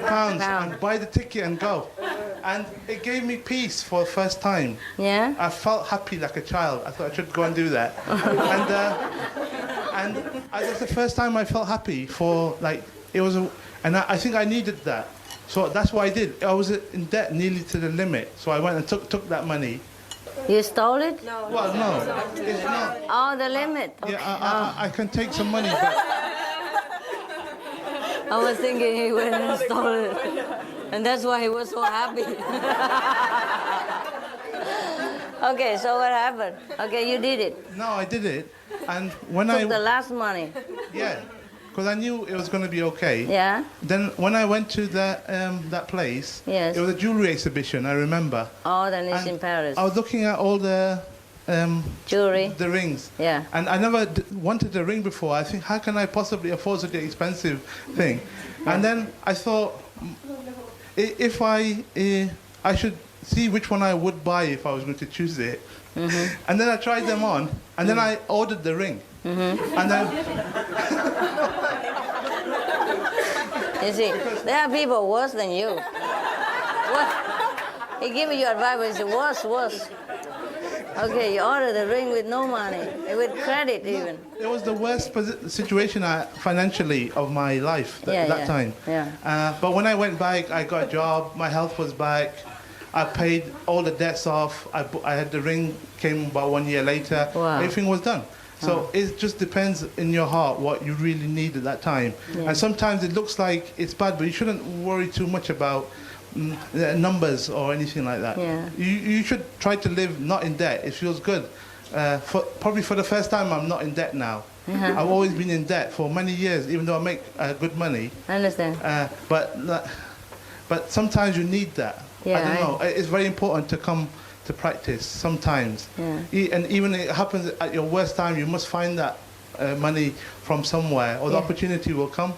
Speaker 15: pounds and buy the ticket and go. And it gave me peace for the first time.
Speaker 1: Yeah.
Speaker 15: I felt happy like a child. I thought I should go and do that. And that's the first time I felt happy for, like, it was and I think I needed that. So that's what I did. I was in debt nearly to the limit. So I went and took that money.
Speaker 1: You stole it?
Speaker 15: No. Well, no. It's not.
Speaker 1: Oh, the limit. Okay.
Speaker 15: Yeah, I can take some money back.
Speaker 1: I was thinking he went and stole it. And that's why he was so happy. Okay, so what happened? Okay, you did it.
Speaker 15: No, I did it. And when
Speaker 1: Took the last money.
Speaker 15: Yeah, because I knew it was going to be okay.
Speaker 1: Yeah?
Speaker 15: Then when I went to that place,
Speaker 1: Yes.
Speaker 15: it was a jewelry exhibition, I remember.
Speaker 1: Oh, then it's
Speaker 15: And
Speaker 1: in Paris.
Speaker 15: I was looking at all the
Speaker 1: jewelry,
Speaker 15: the rings.
Speaker 1: Yeah.
Speaker 15: And I never wanted a ring before. I think, how can I possibly afford such an expensive thing? And then I thought, if I should see which one I would buy if I was going to choose it. Mm-hmm. And then I tried them on, and then I ordered the ring. Mm-hmm. And then
Speaker 1: you see, there are people worse than you. What? He gave you advice, but it's worse. Okay, you ordered the ring with no money, with credit even.
Speaker 15: It was the worst situation financially of my life that time.
Speaker 1: Yeah.
Speaker 15: But when I went back, I got a job, my health was back, I paid all the debts off, I had the ring, came about 1 year later,
Speaker 1: Wow.
Speaker 15: Everything was done. So it just depends in your heart what you really need at that time.
Speaker 1: Yeah.
Speaker 15: And sometimes it looks like it's bad, but you shouldn't worry too much about numbers or anything like that.
Speaker 1: Yeah.
Speaker 15: You should try to live not in debt. It feels good. Probably for the first time, I'm not in debt now.
Speaker 1: Uh-huh.
Speaker 15: I've always been in debt for many years, even though I make good money.
Speaker 1: I understand.
Speaker 15: But sometimes you need that.
Speaker 1: Yeah,
Speaker 15: I don't know. It's very important to come to practice sometimes.
Speaker 1: Yeah.
Speaker 15: And even it happens at your worst time, you must find that money from somewhere, or the opportunity will come.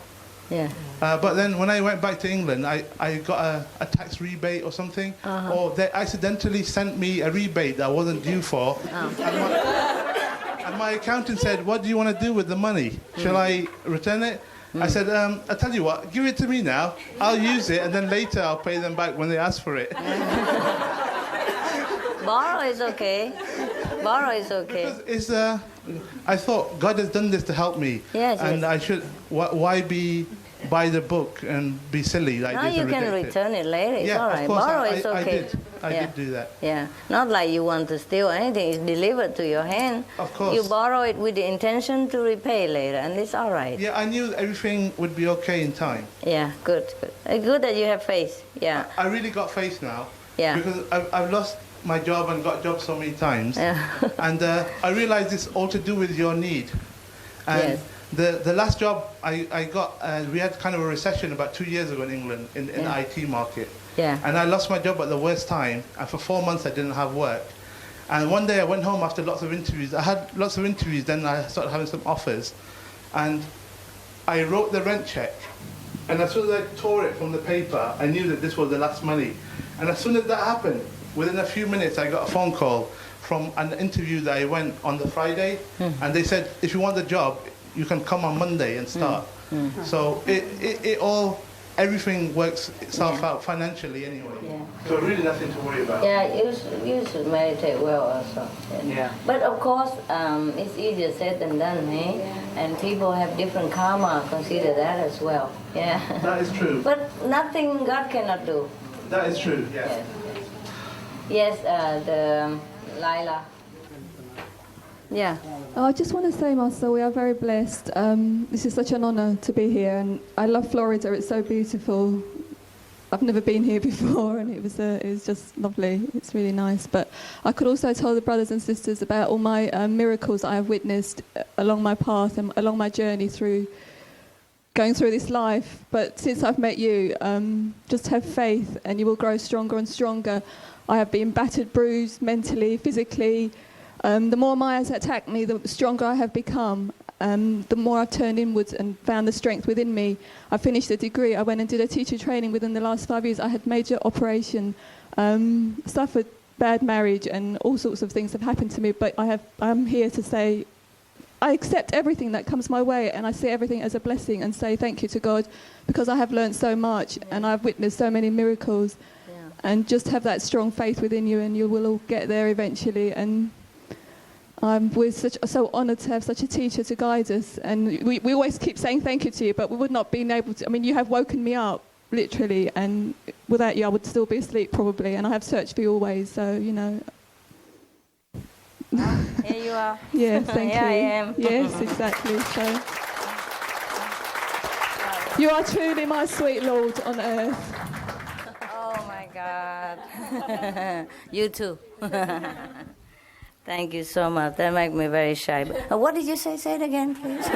Speaker 1: Yeah.
Speaker 15: But then when I went back to England, I got a tax rebate or something, or they accidentally sent me a rebate that I wasn't due for. And my accountant said, "What do you want to do with the money? Shall I return it?" I said, "I tell you what, give it to me now. I'll use it, and then later I'll pay them back when they ask for it."
Speaker 1: Borrow is okay. Borrow is okay.
Speaker 15: Because I thought God has done this to help me.
Speaker 1: Yes,
Speaker 15: and
Speaker 1: yes.
Speaker 15: I should. Why buy the book and be silly like
Speaker 1: No,
Speaker 15: this?
Speaker 1: you
Speaker 15: and
Speaker 1: can
Speaker 15: reject it?
Speaker 1: return it later. It's
Speaker 15: Yeah,
Speaker 1: all
Speaker 15: of
Speaker 1: right.
Speaker 15: course,
Speaker 1: Borrow
Speaker 15: I
Speaker 1: is okay.
Speaker 15: I did do that.
Speaker 1: Yeah, not like you want to steal anything. It's delivered to your hand.
Speaker 15: Of course.
Speaker 1: You borrow it with the intention to repay later, and it's all right.
Speaker 15: Yeah, I knew everything would be okay in time.
Speaker 1: Yeah, good. Good that you have faith. Yeah.
Speaker 15: I really got faith now.
Speaker 1: Yeah.
Speaker 15: Because I've lost my job and got jobs so many times.
Speaker 1: Yeah.
Speaker 15: And I realized it's all to do with your need. And
Speaker 1: Yes.
Speaker 15: the last job I got, we had kind of a recession about 2 years ago in England in the IT market.
Speaker 1: Yeah.
Speaker 15: And I lost my job at the worst time, and for 4 months I didn't have work. And one day I went home after lots of interviews. I had lots of interviews, then I started having some offers. And I wrote the rent check. And as soon as I tore it from the paper, I knew that this was the last money. And as soon as that happened, within a few minutes I got a phone call from an interview that I went on the Friday. And they said, if you want the job, you can come on Monday and start. So it all, everything works itself out financially anyway.
Speaker 1: Yeah.
Speaker 15: So really nothing to worry about.
Speaker 1: Yeah, you should meditate well also.
Speaker 15: Yeah.
Speaker 1: But of course, it's easier said than done, eh? And people have different karma. Consider that as well. Yeah.
Speaker 15: That is true.
Speaker 1: But nothing God cannot do.
Speaker 15: That is true, yeah.
Speaker 1: Yes, the Lila. Yeah.
Speaker 16: I just want to say, Master, we are very blessed. This is such an honor to be here, and I love Florida. It's so beautiful. I've never been here before, and it was just lovely. It's really nice. But I could also tell the brothers and sisters about all my miracles I have witnessed along my path and along my journey through going through this life. But since I've met you, just have faith, and you will grow stronger and stronger. I have been battered, bruised, mentally, physically. The more Maya's attacked me, the stronger I have become. The more I've turned inwards and found the strength within me. I finished a degree. I went and did a teacher training within the last 5 years. I had major operation, suffered bad marriage, and all sorts of things have happened to me. But I'm here to say I accept everything that comes my way, and I see everything as a blessing and say thank you to God, because I have learned so much and I've witnessed so many miracles. And just have that strong faith within you, and you will all get there eventually. And we're so honoured to have such a teacher to guide us. And we always keep saying thank you to you, but we would not been able to. I mean, you have woken me up, literally, and without you I would still be asleep probably, and I have searched for you always, so, you know.
Speaker 1: Here you are.
Speaker 16: Yeah, thank you.
Speaker 1: Here I am.
Speaker 16: Yes, exactly. So. You are truly my sweet Lord on earth.
Speaker 1: Oh my God. You too. Thank you so much. That makes me very shy. What did you say? Say it again, please.